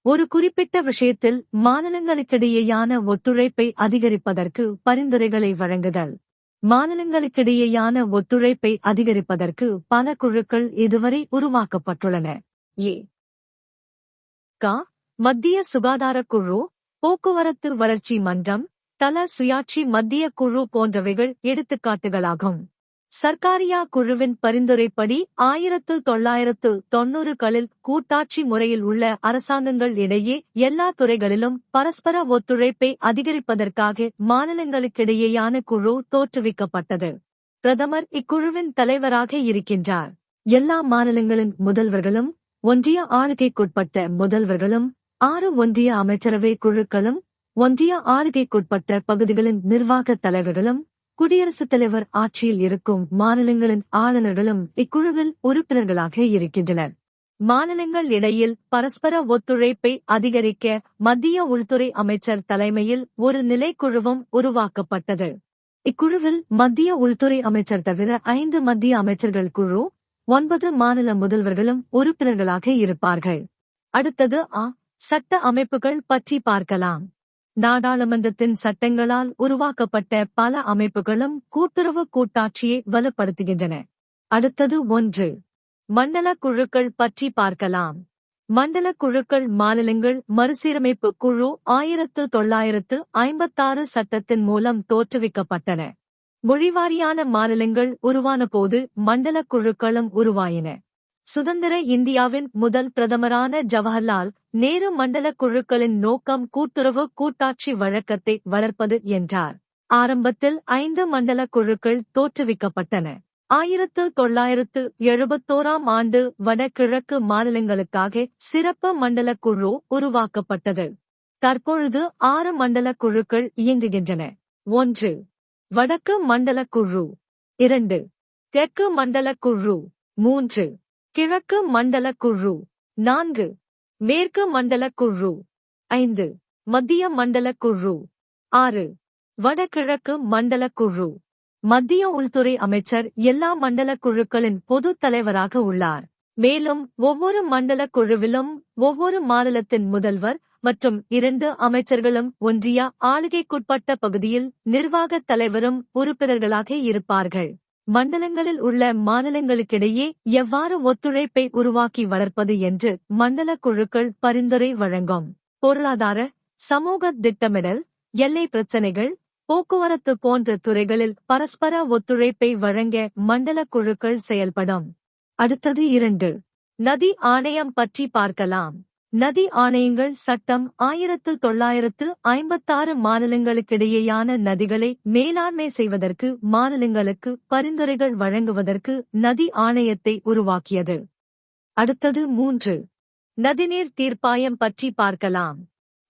ஒரு குறிப்பிட்ட விஷயத்தில் மாநிலங்களுக்கிடையேயான ஒத்துழைப்பை அதிகரிப்பதற்கு பரிந்துரைகளை வழங்குதல். மாநிலங்களுக்கிடையேயான ஒத்துழைப்பை அதிகரிப்பதற்கு பல குழுக்கள் இதுவரை உருவாக்கப்பட்டுள்ளன. ஏ. க. மத்திய சுகாதாரக் குழு, போக்குவரத்து வளர்ச்சி மன்றம், தல சுயாட்சி மத்திய குழு போன்றவைகள் எடுத்துக்காட்டுகளாகும். சர்க்காரியா குழுவின் பரிந்துரைப்படி 1990களில் கூட்டாட்சி முறையில் உள்ள அரசாங்கங்கள் இடையே எல்லா துறைகளிலும் பரஸ்பர ஒத்துழைப்பை அதிகரிப்பதற்காக மாநிலங்களுக்கிடையேயான குழு தோற்றுவிக்கப்பட்டது. பிரதமர் இக்குழுவின் தலைவராக இருக்கின்றார். எல்லா மாநிலங்களின் முதல்வர்களும், ஒன்றிய ஆளுகைக்குட்பட்ட முதல்வர்களும், 6 ஒன்றிய அமைச்சரவை குழுக்களும், ஒன்றிய ஆளுகைக்குட்பட்ட பகுதிகளின் நிர்வாகத் தலைவர்களும், குடியரசுத் தலைவர் ஆட்சியில் இருக்கும் மாநிலங்களின் ஆளுநர்களும் இக்குழுவில் உறுப்பினர்களாக இருக்கின்றனர். மாநிலங்கள் இடையில் பரஸ்பர ஒத்துழைப்பை அதிகரிக்க மத்திய உள்துறை அமைச்சர் தலைமையில் ஒரு நிலைக்குழுவும் உருவாக்கப்பட்டது. இக்குழுவில் மத்திய உள்துறை அமைச்சர் தவிர 5 மத்திய அமைச்சர்கள் குழு, 9 மாநில முதல்வர்களும் உறுப்பினர்களாக இருப்பார்கள். அடுத்தது அ. சட்ட அமைப்புகள் பற்றி பார்க்கலாம். நாடாளுமன்றத்தின் சட்டங்களால் உருவாக்கப்பட்ட பல அமைப்புகளும் கூட்டுறவு கூட்டாட்சியை வலுப்படுத்துகின்றன. அடுத்தது 1. மண்டல குழுக்கள் பற்றி பார்க்கலாம். மண்டல குழுக்கள் மாநிலங்கள் மறுசீரமைப்பு குழு 1956 சட்டத்தின் மூலம் தோற்றுவிக்கப்பட்டன. மொழிவாரியான மாநிலங்கள் உருவானபோது மண்டல குழுக்களும் உருவாயின. சுதந்திர இந்தியாவின் முதல் பிரதமரான ஜவஹர்லால் நேரு மண்டல குழுக்களின் நோக்கம் கூட்டுறவு கூட்டாட்சி வழக்கத்தை வளர்ப்பது என்றார். ஆரம்பத்தில் 5 மண்டல குழுக்கள் தோற்றுவிக்கப்பட்டன. 1971ஆம் ஆண்டு வடகிழக்கு மாநிலங்களுக்காக சிறப்பு மண்டல குழு உருவாக்கப்பட்டது. தற்பொழுது 6 மண்டல குழுக்கள் இயங்குகின்றன. 1. வடக்கு மண்டல குழு. 2. தெற்கு மண்டல குழு. 3. கிழக்கு மண்டல குழு. 4. மேற்கு மண்டல குழு. 5. மத்திய மண்டல குழு. 6. வடகிழக்கு மண்டல குழு. மத்திய உள்துறை அமைச்சர் எல்லா மண்டல குழுக்களின் பொது தலைவராக உள்ளார். மேலும் ஒவ்வொரு மண்டல குழுவிலும் ஒவ்வொரு மாநிலத்தின் முதல்வர் மற்றும் 2 அமைச்சர்களும் ஒன்றிய ஆளுகைக்குட்பட்ட பகுதியில் நிர்வாகத் தலைவரும் உறுப்பினர்களாக இருப்பார்கள். மண்டலங்களில் உள்ள மாநிலங்களுக்கிடையே எவ்வாறு ஒத்துழைப்பை உருவாக்கி வளர்ப்பது என்று மண்டல குழுக்கள் பரிந்துரை வழங்கும். பொருளாதார, சமூக திட்டமிடல், எல்லை பிரச்சினைகள், போக்குவரத்து போன்ற துறைகளில் பரஸ்பர ஒத்துழைப்பை வழங்க மண்டல குழுக்கள் செயல்படும். அடுத்தது 2. நதி ஆணையம் பற்றி பார்க்கலாம். நதி ஆணையங்கள் சட்டம் 1956 மாநிலங்களுக்கிடையேயான நதிகளை மேலாண்மை செய்வதற்கு மாநிலங்களுக்கு பரிந்துரைகள் வழங்குவதற்கு நதி ஆணையத்தை உருவாக்கியது. அடுத்தது 3. நதிநீர் தீர்ப்பாயம் பற்றி பார்க்கலாம்.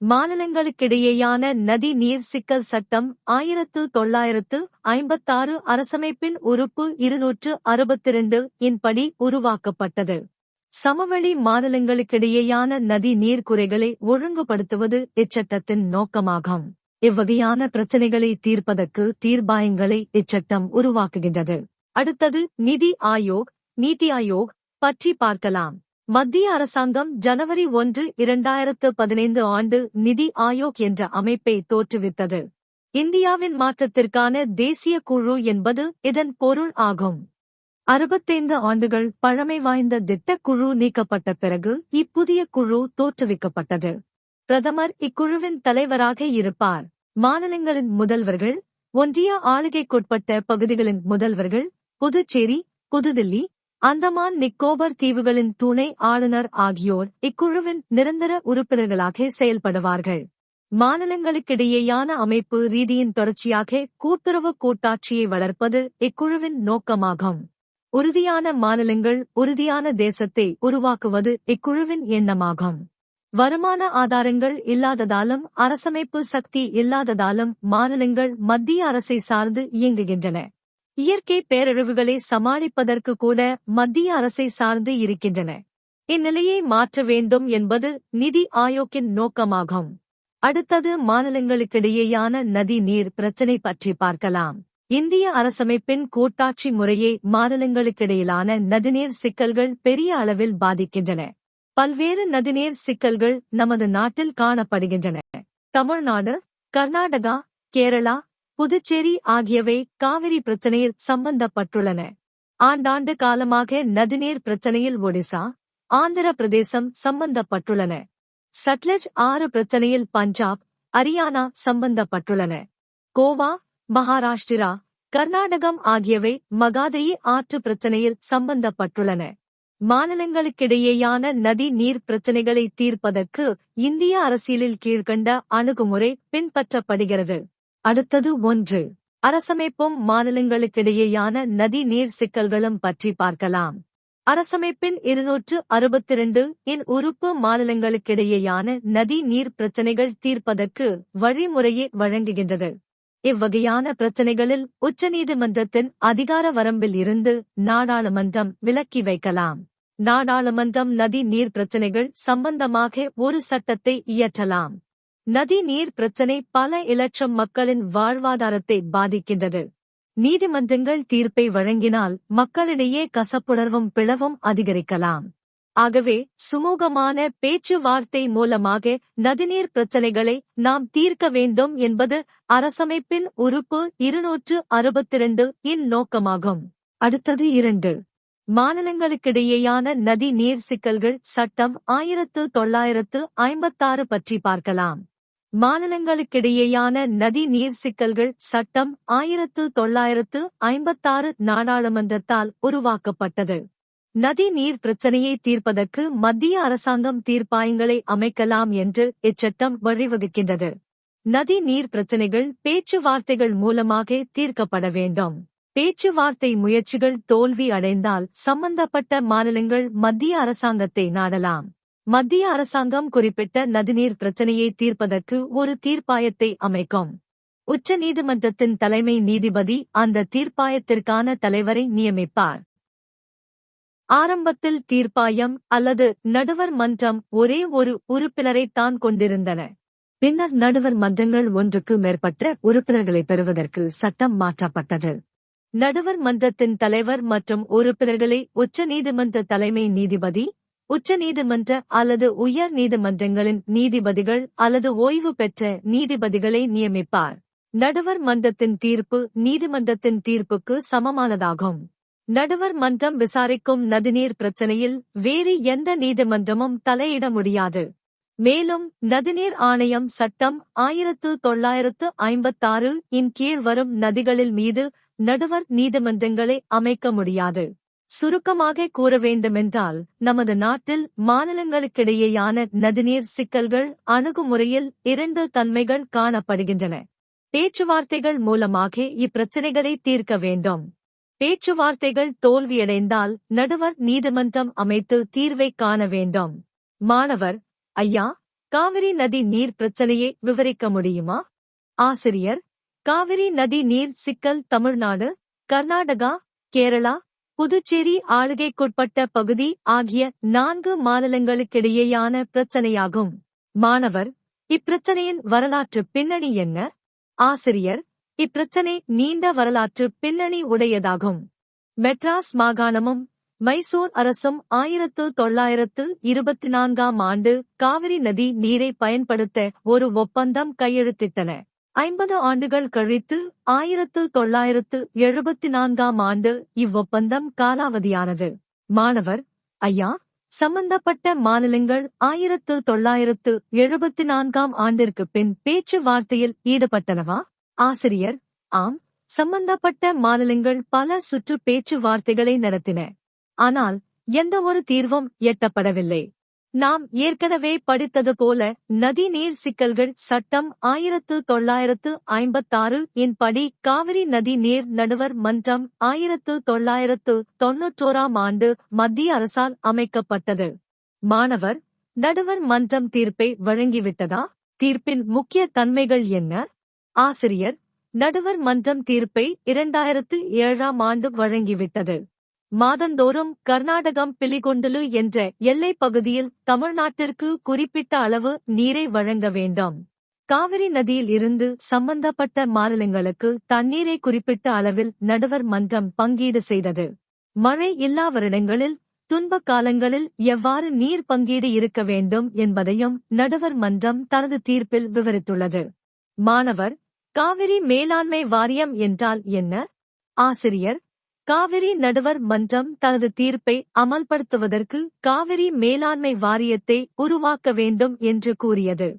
மாநிலங்களுக்கிடையேயான நதி நீர் சிக்கல் சட்டம் 1956 அரசமைப்பின் உறுப்பு 262 இன் படி உருவாக்கப்பட்டது. சமவெளி மாநிலங்களுக்கிடையேயான நதி நீர் குறைகளை ஒழுங்குபடுத்துவது இச்சட்டத்தின் நோக்கமாகும். இவ்வகையான பிரச்சினைகளை தீர்ப்பதற்கு தீர்ப்பாயங்களை இச்சட்டம் உருவாக்குகின்றது. அடுத்தது நிதி ஆயோக், நீதி ஆயோக் பற்றி பார்க்கலாம். மத்திய அரசாங்கம் ஜனவரி 1, 2015 ஆண்டு நிதி ஆயோக் என்ற அமைப்பை தோற்றுவித்தது. இந்தியாவின் மாற்றத்திற்கான தேசிய குழு என்பது இதன் பொருள் ஆகும். 65 ஆண்டுகள் பழமை வாய்ந்த திட்டக்குழு நீக்கப்பட்ட பிறகு இப்புதிய குழு தோற்றுவிக்கப்பட்டது. பிரதமர் இக்குழுவின் தலைவராக இருப்பார். மாநிலங்களின் முதல்வர்கள், ஒன்றிய ஆளுகைக்குட்பட்ட பகுதிகளின் முதல்வர்கள், புதுச்சேரி, புதுதில்லி, அந்தமான் நிக்கோபர் தீவுகளின் துணை ஆளுநர் ஆகியோர் இக்குழுவின் நிரந்தர உறுப்பினர்களாக செயல்படுவார்கள். மாநிலங்களுக்கிடையேயான அமைப்பு ரீதியின் தொடர்ச்சியாக கூட்டுறவு கூட்டாட்சியை வளர்ப்பது இக்குழுவின் நோக்கமாகும். உறுதியான மாநிலங்கள், உறுதியான தேசத்தை உருவாக்குவது இக்குழுவின் எண்ணமாகும். வருமான ஆதாரங்கள் இல்லாததாலும் அரசமைப்பு சக்தி இல்லாததாலும் மாநிலங்கள் மத்திய அரசை சார்ந்து இயங்குகின்றன. இயற்கை பேரழிவுகளை சமாளிப்பதற்கு கூட மத்திய அரசை சார்ந்து இருக்கின்றன. இந்நிலையை மாற்ற வேண்டும் என்பது நிதி ஆயோக்கின் நோக்கமாகும். அடுத்தது மாநிலங்களுக்கிடையேயான நதி நீர் பிரச்சினை பற்றி பார்க்கலாம். இந்திய அரசமைப்பின் கூட்டாட்சி முறையே மாநிலங்களுக்கிடையிலான நதிநீர் சிக்கல்கள் பெரிய அளவில் பாதிக்கின்றன. பல்வேறு நதிநீர் சிக்கல்கள் நமது நாட்டில் காணப்படுகின்றன. தமிழ்நாடு, கர்நாடகா, கேரளா, புதுச்சேரி ஆகியவை காவிரி பிரச்சனையில் சம்பந்தப்பட்டுள்ளன. ஆண்டாண்டு காலமாக நதிநீர் பிரச்சனையில் ஒடிசா, ஆந்திர பிரதேசம் சம்பந்தப்பட்டுள்ளன. சட்லஜ் ஆறு பிரச்சனையில் பஞ்சாப், ஹரியானா சம்பந்தப்பட்டுள்ளன. கோவா, மகாராஷ்டிரா, கர்நாடகம் ஆகியவை மகாதயி ஆற்று பிரச்சனையில் சம்பந்தப்பட்டுள்ளன. மாநிலங்களுக்கிடையேயான நதி நீர் பிரச்சனைகளை தீர்ப்பதற்கு இந்திய அரசியலில் கீழ்கண்ட அணுகுமுறை பின்பற்றப்படுகிறது. அடுத்தது 1. அரசமைப்பும் மாநிலங்களுக்கிடையேயான நதி நீர் சிக்கல்களும் பற்றி பார்க்கலாம். அரசமைப்பின் 262 இன் உறுப்பு மாநிலங்களுக்கிடையேயான நதி நீர் பிரச்சனைகள் தீர்ப்பதற்கு வழிமுறையை வழங்குகின்றது. இவ்வகையான பிரச்சனைகளில் உச்சநீதிமன்றத்தின் அதிகார வரம்பில் இருந்து நாடாளுமன்றம் விலக்கி வைக்கலாம். நாடாளுமன்றம் நதி நீர் பிரச்சனைகள் சம்பந்தமாக ஒரு சட்டத்தை இயற்றலாம். நதி நீர் பிரச்சனை பல இலட்சம் மக்களின் வாழ்வாதாரத்தை பாதிக்கின்றது. நீதிமன்றங்கள் தீர்ப்பை வழங்கினால் மக்களிடையே கசப்புணர்வும் பிளவும் அதிகரிக்கலாம். ஆகவே சுமூகமான பேச்சுவார்த்தை மூலமாக நதிநீர் பிரச்சனைகளை நாம் தீர்க்க வேண்டும் என்பது அரசமைப்பின் உறுப்பு 262 இன் நோக்கமாகும். அடுத்தது 2. மாநிலங்களுக்கிடையேயான நதி நீர் சிக்கல்கள் சட்டம் 1956 பற்றி பார்க்கலாம். மாநிலங்களுக்கிடையேயான நதி நீர் சிக்கல்கள் சட்டம் 1956 நாடாளுமன்றத்தால் உருவாக்கப்பட்டது. நதி நீர் பிரச்சனையை தீர்ப்பதற்கு மத்திய அரசாங்கம் தீர்ப்பாயங்களை அமைக்கலாம் என்று இச்சட்டம் வழிவகுக்கின்றது. நதி நீர் பிரச்சனைகள் பேச்சுவார்த்தைகள் மூலமாக தீர்க்கப்பட வேண்டும். பேச்சுவார்த்தை முயற்சிகள் தோல்வி அடைந்தால் சம்பந்தப்பட்ட மாநிலங்கள் மத்திய அரசாங்கத்தை நாடலாம். மத்திய அரசாங்கம் குறிப்பிட்ட நதிநீர் பிரச்சனையை தீர்ப்பதற்கு ஒரு தீர்ப்பாயத்தை அமைக்கும். உச்ச நீதிமன்றத்தின் தலைமை நீதிபதி அந்த தீர்ப்பாயத்திற்கான தலைவரை நியமிப்பார். ஆரம்பத்தில் தீர்ப்பாயம் அல்லது நடுவர் மன்றம் ஒரே ஒரு உறுப்பினரை தான் கொண்டிருந்தன. பின்னர் நடுவர் மன்றங்கள் ஒன்றுக்கு மேற்பட்ட உறுப்பினர்களை பெறுவதற்கு சட்டம் மாற்றப்பட்டது. நடுவர் மன்றத்தின் தலைவர் மற்றும் உறுப்பினர்களை உச்ச நீதிமன்ற தலைமை நீதிபதி, உச்சநீதிமன்ற அல்லது உயர் நீதிமன்றங்களின் நீதிபதிகள் அல்லது ஓய்வு பெற்ற நீதிபதிகளை நியமிப்பார். நடுவர் மன்றத்தின் தீர்ப்பு நீதிமன்றத்தின் தீர்ப்புக்கு சமமானதாகும். நடுவர் மன்றம் விசாரிக்கும் நதிநீர் பிரச்சினையில் வேறு எந்த நீதிமன்றமும் தலையிட முடியாது. மேலும் நதிநீர் ஆணையம் சட்டம் 1956 இன் கீழ் வரும் நதிகளில் மீது நடுவர் நீதிமன்றங்களை அமைக்க முடியாது. சுருக்கமாக கூற வேண்டுமென்றால், நமது நாட்டில் மாநிலங்களுக்கிடையேயான நதிநீர் சிக்கல்கள் அணுகுமுறையில் 2 தன்மைகள் காணப்படுகின்றன. பேச்சுவார்த்தைகள் மூலமாக இப்பிரச்சினைகளை தீர்க்க வேண்டும். பேச்சுவார்த்தைகள் தோல்வியடைந்தால் நடுவர் நீதிமன்றம் அமைத்து தீர்வை காண வேண்டும். மாணவர்: ஐயா, காவிரி நதி நீர் பிரச்சனையை விவரிக்க முடியுமா? ஆசிரியர்: காவிரி நதி நீர் சிக்கல் தமிழ்நாடு, கர்நாடகா, கேரளா, புதுச்சேரி ஆளுகைக்குட்பட்ட பகுதி ஆகிய 4 மாநிலங்களுக்கிடையேயான பிரச்சனையாகும். மாணவர்: இப்பிரச்சனையின் வரலாற்று பின்னணி என்ன? ஆசிரியர்: இப்பிரச்சனை நீண்ட வரலாற்று பின்னணி உடையதாகும். மெட்ராஸ் மாகாணமும் மைசூர் அரசும் 1924ஆம் ஆண்டு காவிரி நதி நீரை பயன்படுத்த ஒரு ஒப்பந்தம் கையெழுத்திட்டன. 50 ஆண்டுகள் கழித்து 1974ஆம் ஆண்டு இவ்வொப்பந்தம் காலாவதியானது. மாணவர்: ஐயா, சம்பந்தப்பட்ட மாநிலங்கள் 1974ஆம் ஆண்டிற்கு பின் பேச்சுவார்த்தையில் ஈடுபட்டனவா? ஆசிரியர்: ஆம், சம்பந்தப்பட்ட மாநிலங்கள் பல சுற்று பேச்சுவார்த்தைகளை நடத்தின. ஆனால் எந்தவொரு தீர்வும் எட்டப்படவில்லை. நாம் ஏற்கனவே படித்தது போல நதி நீர் சிக்கல்கள் சட்டம் 1956 இன் படி காவிரி நதி நீர் நடுவர் மன்றம் 1991ஆம் ஆண்டு மத்திய அரசால் அமைக்கப்பட்டது. மாணவர்: நடுவர் மன்றம் தீர்ப்பை வழங்கிவிட்டதா? தீர்ப்பின் முக்கிய தன்மைகள் என்ன? ஆசிரியர்: நடுவர் மன்றம் தீர்ப்பை 2007ஆம் ஆண்டு வழங்கிவிட்டது. மாதந்தோறும் கர்நாடகம் பிலிகுண்டலு என்ற எல்லைப் பகுதியில் தமிழ்நாட்டிற்கு குறிப்பிட்ட அளவு நீரை வழங்க வேண்டும். காவிரி நதியில் இருந்து சம்பந்தப்பட்ட மாநிலங்களுக்கு தண்ணீரை குறிப்பிட்ட அளவில் நடுவர் மன்றம் பங்கீடு செய்தது. மழை இல்லா வருடங்களில், துன்ப காலங்களில் எவ்வாறு நீர் பங்கீடு இருக்க வேண்டும் என்பதையும் நடுவர் மன்றம் தனது தீர்ப்பில் விவரித்துள்ளது. மாணவர்: காவிரி மேலாண்மை வாரியம் என்றால் என்ன? ஆசிரியர்: காவிரி நடுவர் மன்றம் தனது தீர்ப்பை அமல்படுத்துவதற்கு காவிரி மேலாண்மை வாரியத்தை உருவாக்க வேண்டும் என்று கூறியது.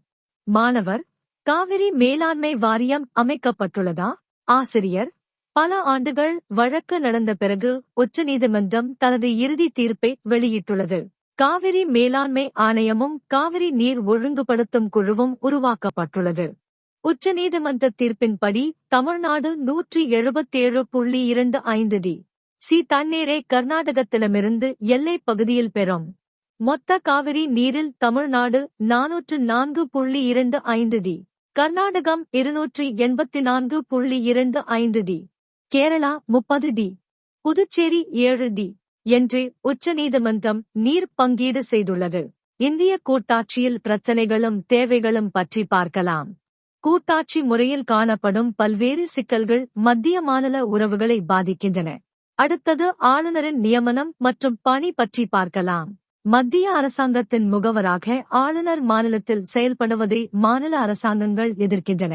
மாணவர்: காவிரி மேலாண்மை வாரியம் அமைக்கப்பட்டுள்ளதா? ஆசிரியர்: பல ஆண்டுகள் வழக்கு நடந்த பிறகு உச்சநீதிமன்றம் தனது இறுதி தீர்ப்பை வெளியிட்டுள்ளது. காவிரி மேலாண்மை ஆணையமும் காவிரி நீர் ஒழுங்குபடுத்தும் குழுவும் உருவாக்கப்பட்டுள்ளது. உச்சநீதிமன்ற தீர்ப்பின்படி தமிழ்நாடு 177.25 டி.சி. தண்ணீரை கர்நாடகத்திடமிருந்து எல்லைப் பகுதியில் பெறும். மொத்த காவிரி நீரில் தமிழ்நாடு 404.25 டி. கர்நாடகம் 284.25 T. Kerala 30 T. Puducherry 7 T. என்று உச்சநீதிமன்றம் நீர் பங்கீடு செய்துள்ளது. இந்திய கூட்டாட்சியில் பிரச்சனைகளும் தேவைகளும் பற்றி பார்க்கலாம். கூட்டாட்சி முறையில் காணப்படும் பல்வேறு சிக்கல்கள் மத்திய மாநில உறவுகளை பாதிக்கின்றன. அடுத்தது ஆளுநரின் நியமனம் மற்றும் பணி பற்றி பார்க்கலாம். மத்திய அரசாங்கத்தின் முகவராக ஆளுநர் மாநிலத்தில் செயல்படுவதை மாநில அரசாங்கங்கள் எதிர்க்கின்றன.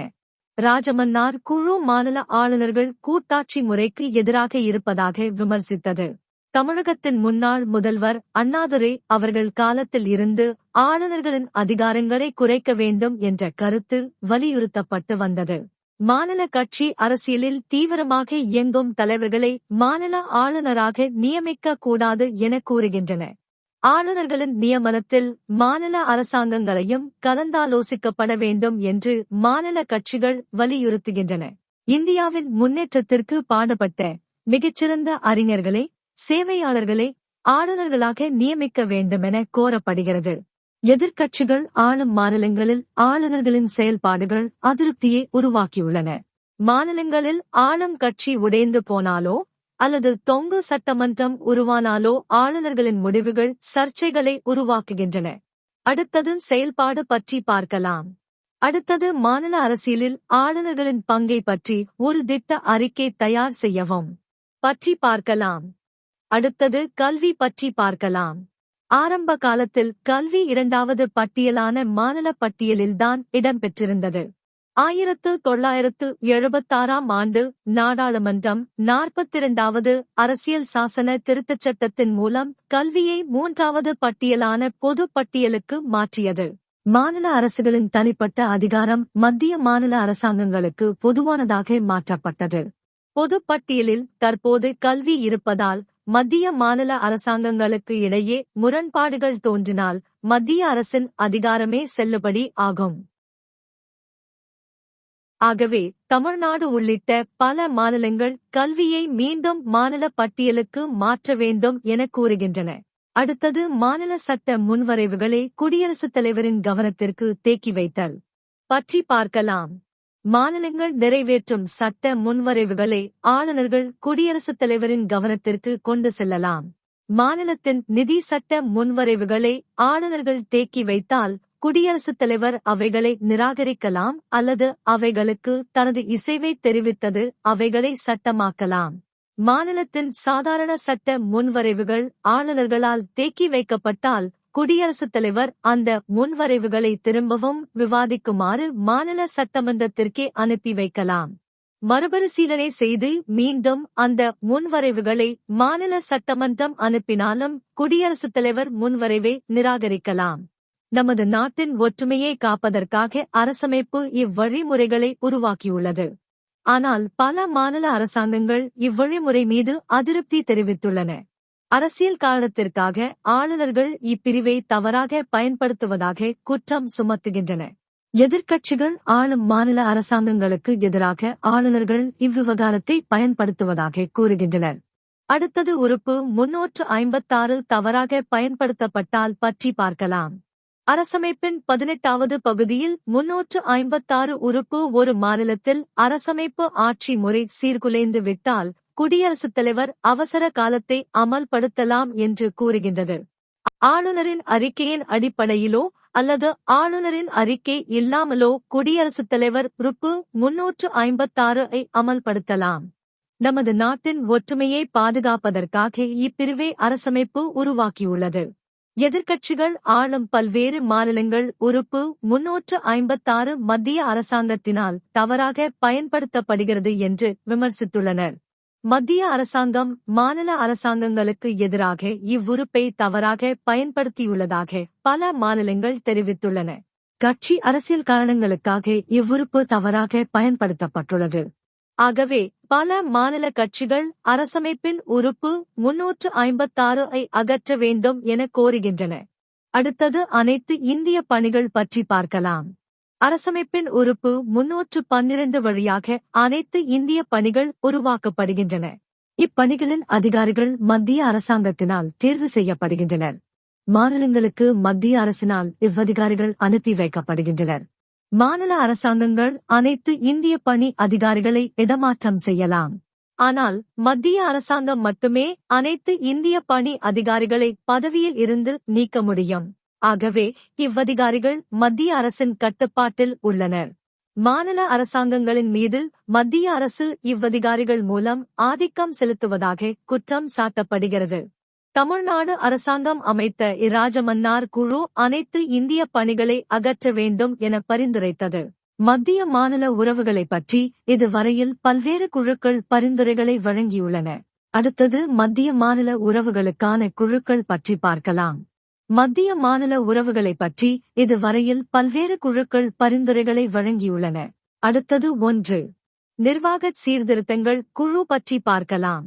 ராஜமன்னார் குழு மாநில ஆளுநர்கள் கூட்டாட்சி முறைக்கு எதிராக இருப்பதாக விமர்சித்தது. தமிழகத்தின் முன்னாள் முதல்வர் அண்ணாதுரை அவர்கள் காலத்தில் இருந்து ஆளுநர்களின் அதிகாரங்களை குறைக்க வேண்டும் என்ற கருத்து வலியுறுத்தப்பட்டு வந்தது. மாநில கட்சி அரசியலில் தீவிரமாக இயங்கும் தலைவர்களை மாநில ஆளுநராக நியமிக்க கூடாது என கூறுகின்றன. ஆளுநர்களின் நியமனத்தில் மாநில அரசாங்கங்களையும் கலந்தாலோசிக்கப்பட வேண்டும் என்று மாநில கட்சிகள் வலியுறுத்துகின்றன. இந்தியாவின் முன்னேற்றத்திற்கு பாடுபட்ட மிகச்சிறந்த அறிஞர்களை, சேவையாளர்களை ஆளுநர்களாக நியமிக்க வேண்டுமென கோரப்படுகிறது. எதிர்க்கட்சிகள் ஆளும் மாநிலங்களில் ஆளுநர்களின் செயல்பாடுகள் அதிருப்தியை உருவாக்கியுள்ளன. மாநிலங்களில் ஆளும் கட்சி உடைந்து போனாலோ அல்லது தொங்கு சட்டமன்றம் உருவானாலோ ஆளுநர்களின் முடிவுகள் சர்ச்சைகளை உருவாக்குகின்றன. அடுத்தது செயல்பாடு பற்றி பார்க்கலாம். அடுத்தது மாநில அரசியலில் ஆளுநர்களின் பங்கை பற்றி ஒரு திட்ட அறிக்கை தயார் செய்யவும் பற்றி பார்க்கலாம். அடுத்தது கல்வி பற்றி பார்க்கலாம். ஆரம்ப காலத்தில் கல்வி இரண்டாவது பட்டியலான மாநில பட்டியலில்தான் இடம்பெற்றிருந்தது. 1976ஆம் ஆண்டு நாடாளுமன்றம் 42வது அரசியல் சாசன திருத்தச் சட்டத்தின் மூலம் கல்வியை 3வது பட்டியலான பொது பட்டியலுக்கு மாற்றியது. மாநில அரசுகளின் தனிப்பட்ட அதிகாரம் மத்திய மாநில அரசாங்கங்களுக்கு பொதுவானதாக மாற்றப்பட்டது. பொது பட்டியலில் தற்போது கல்வி இருப்பதால் மத்திய மாநில அரசாங்கங்களுக்கு இடையே முரண்பாடுகள் தோன்றினால் மத்திய அரசின் அதிகாரமே செல்லுபடி ஆகும். ஆகவே தமிழ்நாடு உள்ளிட்ட பல மாநிலங்கள் கல்வியை மீண்டும் மாநில பட்டியலுக்கு மாற்ற வேண்டும் என கூறுகின்றன. அடுத்தது மாநில சட்ட முன்வரைவுகளை குடியரசுத் தலைவரின் கவனத்திற்கு தேக்கி வைத்தல் பற்றி பார்க்கலாம். மாநிலங்கள் நிறைவேற்றும் சட்ட முன்வரைவுகளை ஆளுநர்கள் குடியரசுத் தலைவரின் கவனத்திற்கு கொண்டு செல்லலாம். மாநிலத்தின் நிதி சட்ட முன்வரைவுகளை ஆளுநர்கள் தேக்கி வைத்தால் குடியரசுத் தலைவர் அவைகளை நிராகரிக்கலாம் அல்லது அவைகளுக்கு தனது இசைவை தெரிவித்தது அவைகளை சட்டமாக்கலாம். மாநிலத்தின் சாதாரண சட்ட முன்வரைவுகள் ஆளுநர்களால் தேக்கி வைக்கப்பட்டால் குடியரசுத் தலைவர் அந்த முன்வரைவுகளை திரும்பவும் விவாதிக்குமாறு மாநில சட்டமன்றத்திற்கே அனுப்பி வைக்கலாம். மறுபரிசீலனை செய்து மீண்டும் அந்த முன்வரைவுகளை மாநில சட்டமன்றம் அனுப்பினாலும் குடியரசுத் தலைவர் முன்வரைவை நிராகரிக்கலாம். நமது நாட்டின் ஒற்றுமையை காப்பதற்காக அரசமைப்பு இவ்வழிமுறைகளை உருவாக்கியுள்ளது. ஆனால் பல மாநில அரசாங்கங்கள் இவ்வழிமுறை மீது அதிருப்தி தெரிவித்துள்ளன. அரசியல் காரணத்திற்காக ஆளுநர்கள் இப்பிரிவை தவறாக பயன்படுத்துவதாக குற்றம் சுமத்துகின்றன. எதிர்க்கட்சிகள் ஆளும் மாநில அரசாங்கங்களுக்கு எதிராக ஆளுநர்கள் இவ்விவகாரத்தை பயன்படுத்துவதாக கூறுகின்றனர். அடுத்தது உறுப்பு 356 தவறாக பயன்படுத்தப்பட்டால் பற்றி பார்க்கலாம். அரசமைப்பின் 18வது பகுதியில் 356 உறுப்பு ஒரு மாநிலத்தில் அரசமைப்பு ஆட்சி முறை சீர்குலைந்து விட்டால் குடியரசுத் தலைவர் அவசர காலத்தை அமல்படுத்தலாம் என்று கூறுகின்றது. ஆளுநரின் அறிக்கையின் அடிப்படையிலோ அல்லது ஆளுநரின் அறிக்கை இல்லாமலோ குடியரசுத் தலைவர் உறுப்பு 356 அமல்படுத்தலாம். நமது நாட்டின் ஒற்றுமையை பாதுகாப்பதற்காக இப்பிரிவை அரசமைப்பு உருவாக்கியுள்ளது. எதிர்க்கட்சிகள் ஆளும் பல்வேறு மாநிலங்கள் உறுப்பு 356 மத்திய அரசாங்கத்தினால் தவறாக பயன்படுத்தப்படுகிறது என்று விமர்சித்துள்ளனர். மத்திய அரசாங்கம் மாநில அரசாங்கங்களுக்கு எதிராக இவ்வுறுப்பை தவறாக பயன்படுத்தியுள்ளதாக பல மாநிலங்கள் தெரிவித்துள்ளன. கட்சி அரசியல் காரணங்களுக்காக இவ்வுறுப்பு தவறாக பயன்படுத்தப்பட்டுள்ளது. ஆகவே பல மாநில கட்சிகள் அரசமைப்பின் உறுப்பு 356 அகற்ற வேண்டும் என கோருகின்றன. அடுத்தது அனைத்து இந்திய பணிகள் பற்றி பார்க்கலாம். அரசமைப்பின் உறுப்பு 312 வழியாக அனைத்து இந்திய பணிகள் உருவாக்கப்படுகின்றன. இப்பணிகளின் அதிகாரிகள் மத்திய அரசாங்கத்தினால் தேர்வு செய்யப்படுகின்றனர். மாநிலங்களுக்கு மத்திய அரசினால் இவ்வதிகாரிகள் அனுப்பி வைக்கப்படுகின்றனர். மாநில அரசாங்கங்கள் அனைத்து இந்திய பணி அதிகாரிகளை இடமாற்றம் செய்யலாம். ஆனால் மத்திய அரசாங்கம் மட்டுமே அனைத்து இந்திய பணி அதிகாரிகளை பதவியில் இருந்து நீக்க முடியும். ஆகவே இவ்வதிகாரிகள் மத்திய அரசின் கட்டுப்பாட்டில் உள்ளனர். மாநில அரசாங்கங்களின் மீது மத்திய அரசு இவ்வதிகாரிகள் மூலம் ஆதிக்கம் செலுத்துவதாக குற்றம் சாட்டப்படுகிறது. தமிழ்நாடு அரசாங்கம் அமைத்த இராஜமன்னார் குழு அனைத்து இந்திய பணிகளை அகற்ற வேண்டும் என பரிந்துரைத்தது. மத்திய மாநில உறவுகளை பற்றி இதுவரையில் பல்வேறு குழுக்கள் பரிந்துரைகளை வழங்கியுள்ளன. அடுத்தது மத்திய மாநில உறவுகளுக்கான குழுக்கள் பற்றி பார்க்கலாம். மத்திய மாநில உறவுகளை பற்றி இதுவரையில் பல்வேறு குழுக்கள் பரிந்துரைகளை வழங்கியுள்ளன. அடுத்தது 1. நிர்வாகச் சீர்திருத்தங்கள் குழு பற்றி பார்க்கலாம்.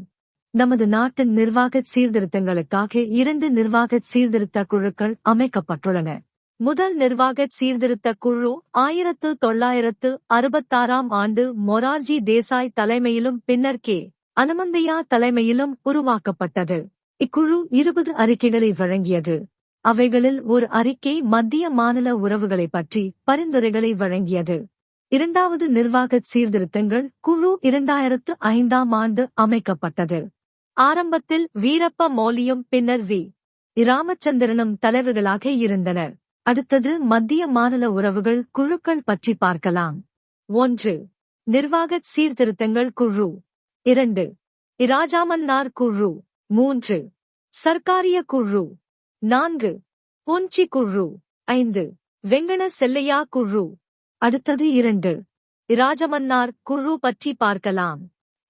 நமது நாட்டின் நிர்வாகச் சீர்திருத்தங்களுக்காக 2 நிர்வாகச் சீர்திருத்த குழுக்கள் அமைக்கப்பட்டுள்ளன. முதல் நிர்வாகச் சீர்திருத்த குழு 1966ஆம் ஆண்டு மொரார்ஜி தேசாய் தலைமையிலும் பின்னர் கே. அனுமந்தையா தலைமையிலும் உருவாக்கப்பட்டது. இக்குழு 20 அறிக்கைகளை வழங்கியது. அவைகளில் ஒரு அறிக்கை மத்திய மாநில உறவுகளை பற்றி பரிந்துரைகளை வழங்கியது. இரண்டாவது நிர்வாகச் சீர்திருத்தங்கள் குழு 2005ஆம் ஆண்டு அமைக்கப்பட்டது. ஆரம்பத்தில் வீரப்ப மொய்லியும் பின்னர் வி. ராமச்சந்திரனும் தலைவர்களாக இருந்தனர். அடுத்தது மத்திய மாநில உறவுகள் குழுக்கள் பற்றி பார்க்கலாம். 1. நிர்வாகச் சீர்திருத்தங்கள் குழு. 2. இராஜாமன்னார் குழு. 3. சர்க்காரிய குழு. 4. பூஞ்சி குழு. 5. வெங்கட செல்லையா குழு. அடுத்தது 2. இராஜமன்னார் குழு பற்றி பார்க்கலாம்.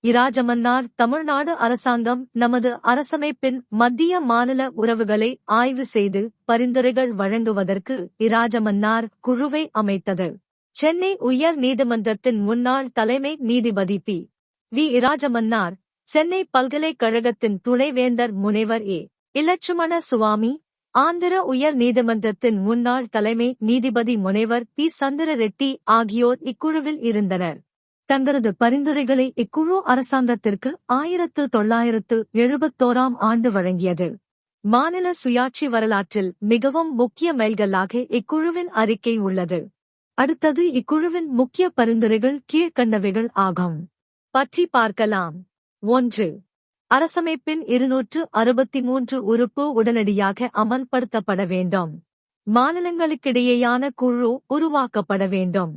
இராஜமன்னார் தமிழ்நாடு அரசாங்கம் நமது அரசமைப்பின் மத்திய மாநில உறவுகளை ஆய்வு செய்து பரிந்துரைகள் வழங்குவதற்கு இராஜமன்னார் குழுவை அமைத்தது. சென்னை உயர் நீதிமன்றத்தின் முன்னாள் தலைமை நீதிபதி பி. வி. இராஜமன்னார், சென்னை பல்கலைக்கழகத்தின் துணைவேந்தர் முனைவர் ஏ. இலட்சுமண சுவாமி, ஆந்திர உயர் நீதிமன்றத்தின் முன்னாள் தலைமை நீதிபதி முனைவர் பி. சந்திர ரெட்டி ஆகியோர் இக்குழுவில் இருந்தனர். தங்களது பரிந்துரைகளை இக்குழு அரசாங்கத்திற்கு 1971 ஆண்டு வழங்கியது. மாநில சுயாட்சி வரலாற்றில் மிகவும் முக்கிய மைல்கல்லாக இக்குழுவின் அறிக்கை உள்ளது. அடுத்தது இக்குழுவின் முக்கிய பரிந்துரைகள் கீழ்க்கண்டவைகள் ஆகும். பற்றி பார்க்கலாம். 1. அரசமைப்பின் 263 உறுப்பு உடனடியாக அமல்படுத்தப்பட வேண்டும். மாநிலங்களுக்கிடையேயான குழு உருவாக்கப்பட வேண்டும்.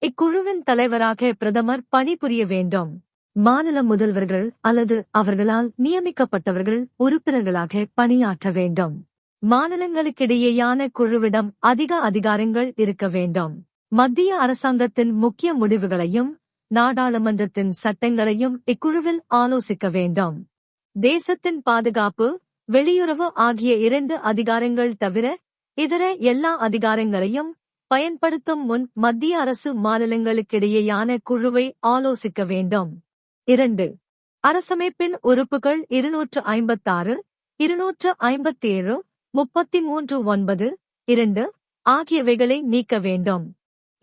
இக்குழுவின் தலைவராக பிரதமர் பணிபுரிய வேண்டும். மாநில முதல்வர்கள் அல்லது அவர்களால் நியமிக்கப்பட்டவர்கள் உறுப்பினர்களாக பணியாற்ற வேண்டும். மாநிலங்களுக்கிடையேயான குழுவிடம் அதிக அதிகாரங்கள் இருக்க வேண்டும். மத்திய அரசாங்கத்தின் முக்கிய முடிவுகளையும் நாடாளுமன்றத்தின் சட்டங்களையும் இக்குழுவில் ஆலோசிக்க வேண்டும். தேசத்தின் பாதுகாப்பு, வெளியுறவு ஆகிய 2 அதிகாரங்கள் தவிர இதர எல்லா அதிகாரங்களையும் பயன்படுத்தும் முன் மத்திய அரசு மாநிலங்களுக்கிடையேயான குழுவை ஆலோசிக்க வேண்டும். 2. அரசமைப்பின் உறுப்புகள் 256, 257, 33(9), 2 ஆகியவைகளை நீக்க வேண்டும்.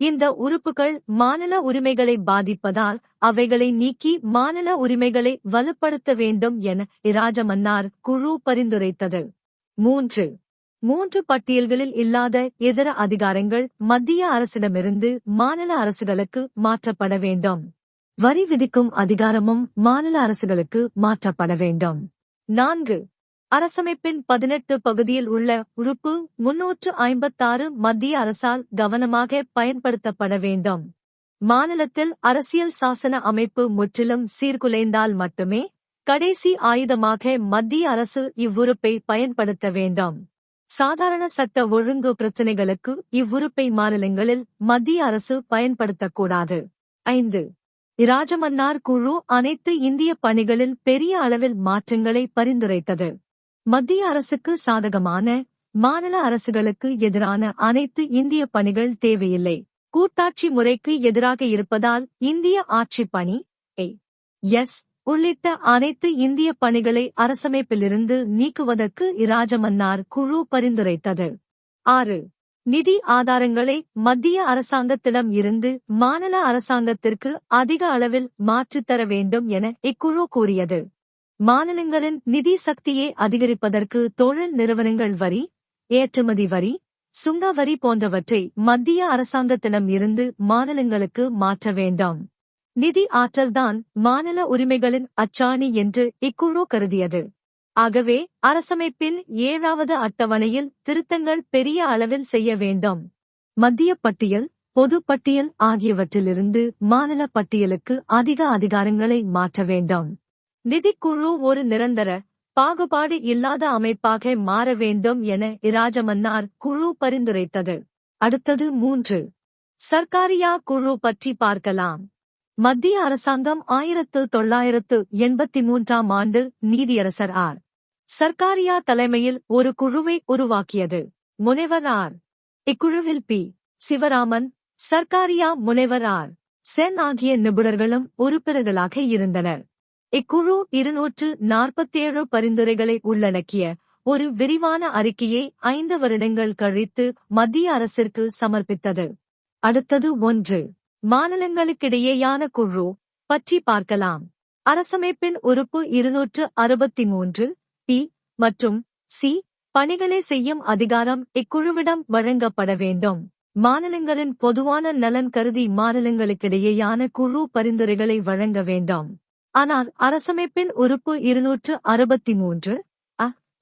இந்த உறுப்புகள் மாநில உரிமைகளை பாதிப்பதால் அவைகளை நீக்கி மாநில உரிமைகளை வலுப்படுத்த வேண்டும் என இராஜமன்னார் குழு பரிந்துரைத்தது. 3 பட்டியல்களில் இல்லாத இதர அதிகாரங்கள் மத்திய அரசிடமிருந்து மாநில அரசுகளுக்கு மாற்றப்பட வேண்டும். வரி விதிக்கும் அதிகாரமும் மாநில அரசுகளுக்கு மாற்றப்பட வேண்டும். 4. அரசமைப்பின் 18 பகுதியில் உள்ள உறுப்பு 356 மத்திய அரசால் கவனமாக பயன்படுத்தப்பட வேண்டும். மாநிலத்தில் அரசியல் சாசன அமைப்பு முற்றிலும் சீர்குலைந்தால் மட்டுமே கடைசி ஆயுதமாக மத்திய அரசு இவ்வுறுப்பை பயன்படுத்த வேண்டும். சாதாரண சட்ட ஒழுங்கு பிரச்சினைகளுக்கு இவ்வுறுப்பை மாநிலங்களில் மத்திய அரசு பயன்படுத்தக்கூடாது. 5. இராஜமன்னார் குழு அனைத்து இந்திய பணிகளில் பெரிய அளவில் மாற்றங்களை பரிந்துரைத்தது. மத்திய அரசுக்கு சாதகமான, மாநில அரசுகளுக்கு எதிரான அனைத்து இந்திய பணிகள் தேவையில்லை. கூட்டாட்சி முறைக்கு எதிராக இருப்பதால் இந்திய ஆட்சி பணி எஸ் உள்ளிட்ட அனைத்து இந்திய பணிகளை அரசமைப்பிலிருந்து நீக்குவதற்கு இராஜமன்னார் குழு பரிந்துரைத்தது. 6. நிதி ஆதாரங்களை மத்திய அரசாங்கத்திடம் இருந்து மாநில அரசாங்கத்திற்கு அதிக அளவில் மாற்றித்தர வேண்டும் என இக்குழு கூறியது. மாநிலங்களின் நிதி சக்தியை அதிகரிப்பதற்கு தொழில் நிறுவனங்கள் வரி, ஏற்றுமதி வரி, சுங்க வரி போன்றவற்றை மத்திய அரசாங்கத்திடம் இருந்து மாநிலங்களுக்கு மாற்ற வேண்டும். நிதி ஆற்றல்தான் மாநில உரிமைகளின் அச்சாணி என்று இக்குழு கருதியது. ஆகவே அரசமைப்பின் 7வது அட்டவணையில் திருத்தங்கள் பெரிய அளவில் செய்ய வேண்டும். மத்திய பட்டியல், பொது பட்டியல் ஆகியவற்றிலிருந்து மாநில பட்டியலுக்கு அதிக அதிகாரங்களை மாற்ற வேண்டும். நிதிக்குழு ஒரு நிரந்தர, பாகுபாடு இல்லாத அமைப்பாக மாற வேண்டும் என இராஜமன்னார் குழு பரிந்துரைத்தது. அடுத்தது 3. சர்க்காரியா குழு பற்றி பார்க்கலாம். மத்திய அரசாங்கம் 1983 ஆண்டு நீதியரசர் ஆர். சர்க்காரியா தலைமையில் ஒரு குழுவை உருவாக்கியது. முனைவர் ஆர். இக்குழுவில் பி. சிவராமன், சர்க்காரியா முனைவர் ஆர். சென் ஆகிய நிபுணர்களும் உறுப்பினர்களாக இருந்தனர். இக்குழு 247 பரிந்துரைகளை உள்ளடக்கிய ஒரு விரிவான அறிக்கையை 5 வருடங்கள் கழித்து மத்திய அரசிற்கு சமர்ப்பித்தது. அடுத்தது 1. மாநிலங்களுக்கிடையேயான குழு பற்றி பார்க்கலாம். அரசமைப்பின் உறுப்பு 263 பி மற்றும் சி பணிகளை செய்யும் அதிகாரம் இக்குழுவிடம் வழங்கப்பட வேண்டும். மாநிலங்களின் பொதுவான நலன் கருதி மாநிலங்களுக்கிடையேயான குழு பரிந்துரைகளை வழங்க வேண்டும். ஆனால் அரசமைப்பின் உறுப்பு 263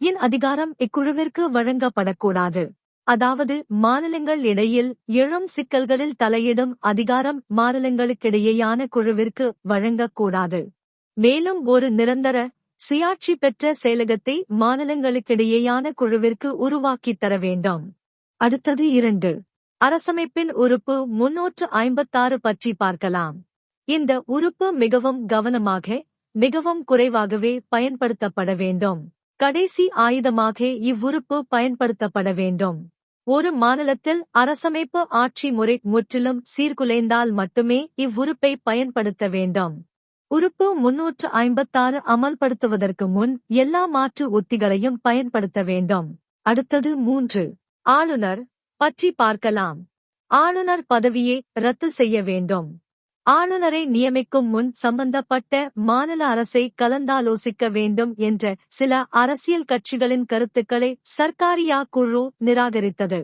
இன் அதிகாரம் இக்குழுவிற்கு வழங்கப்படக்கூடாது. அதாவது மாநிலங்கள் இடையில் எழும் சிக்கல்களில் தலையிடும் அதிகாரம் மாநிலங்களுக்கிடையேயான குழுவிற்கு வழங்கக்கூடாது. மேலும் ஒரு நிரந்தர, சுயாட்சி பெற்ற செயலகத்தை மாநிலங்களுக்கிடையேயான குழுவிற்கு உருவாக்கித் தர வேண்டும். அடுத்தது 2. அரசமைப்பின் உறுப்பு 356 பற்றி பார்க்கலாம். இந்த உறுப்பு மிகவும் கவனமாக, மிகவும் குறைவாகவே பயன்படுத்தப்பட வேண்டும். கடைசி ஆயுதமாக இவ்வுறுப்பு பயன்படுத்தப்பட வேண்டும். ஒரு மாநிலத்தில் அரசமைப்பு ஆட்சி முறை முற்றிலும் சீர்குலைந்தால் மட்டுமே இவ்வுறுப்பை பயன்படுத்த வேண்டும். உறுப்பு 356 அமல்படுத்துவதற்கு முன் எல்லா மாற்று உத்திகளையும் பயன்படுத்த வேண்டும். அடுத்தது 3. ஆளுநர் பற்றி பார்க்கலாம். ஆளுநர் பதவியை ரத்து செய்ய வேண்டும். ஆளுநரை நியமிக்கும் முன் சம்பந்தப்பட்ட மாநில அரசை கலந்தாலோசிக்க வேண்டும் என்ற சில அரசியல் கட்சிகளின் கருத்துக்களை சர்க்காரியா குழு நிராகரித்தது.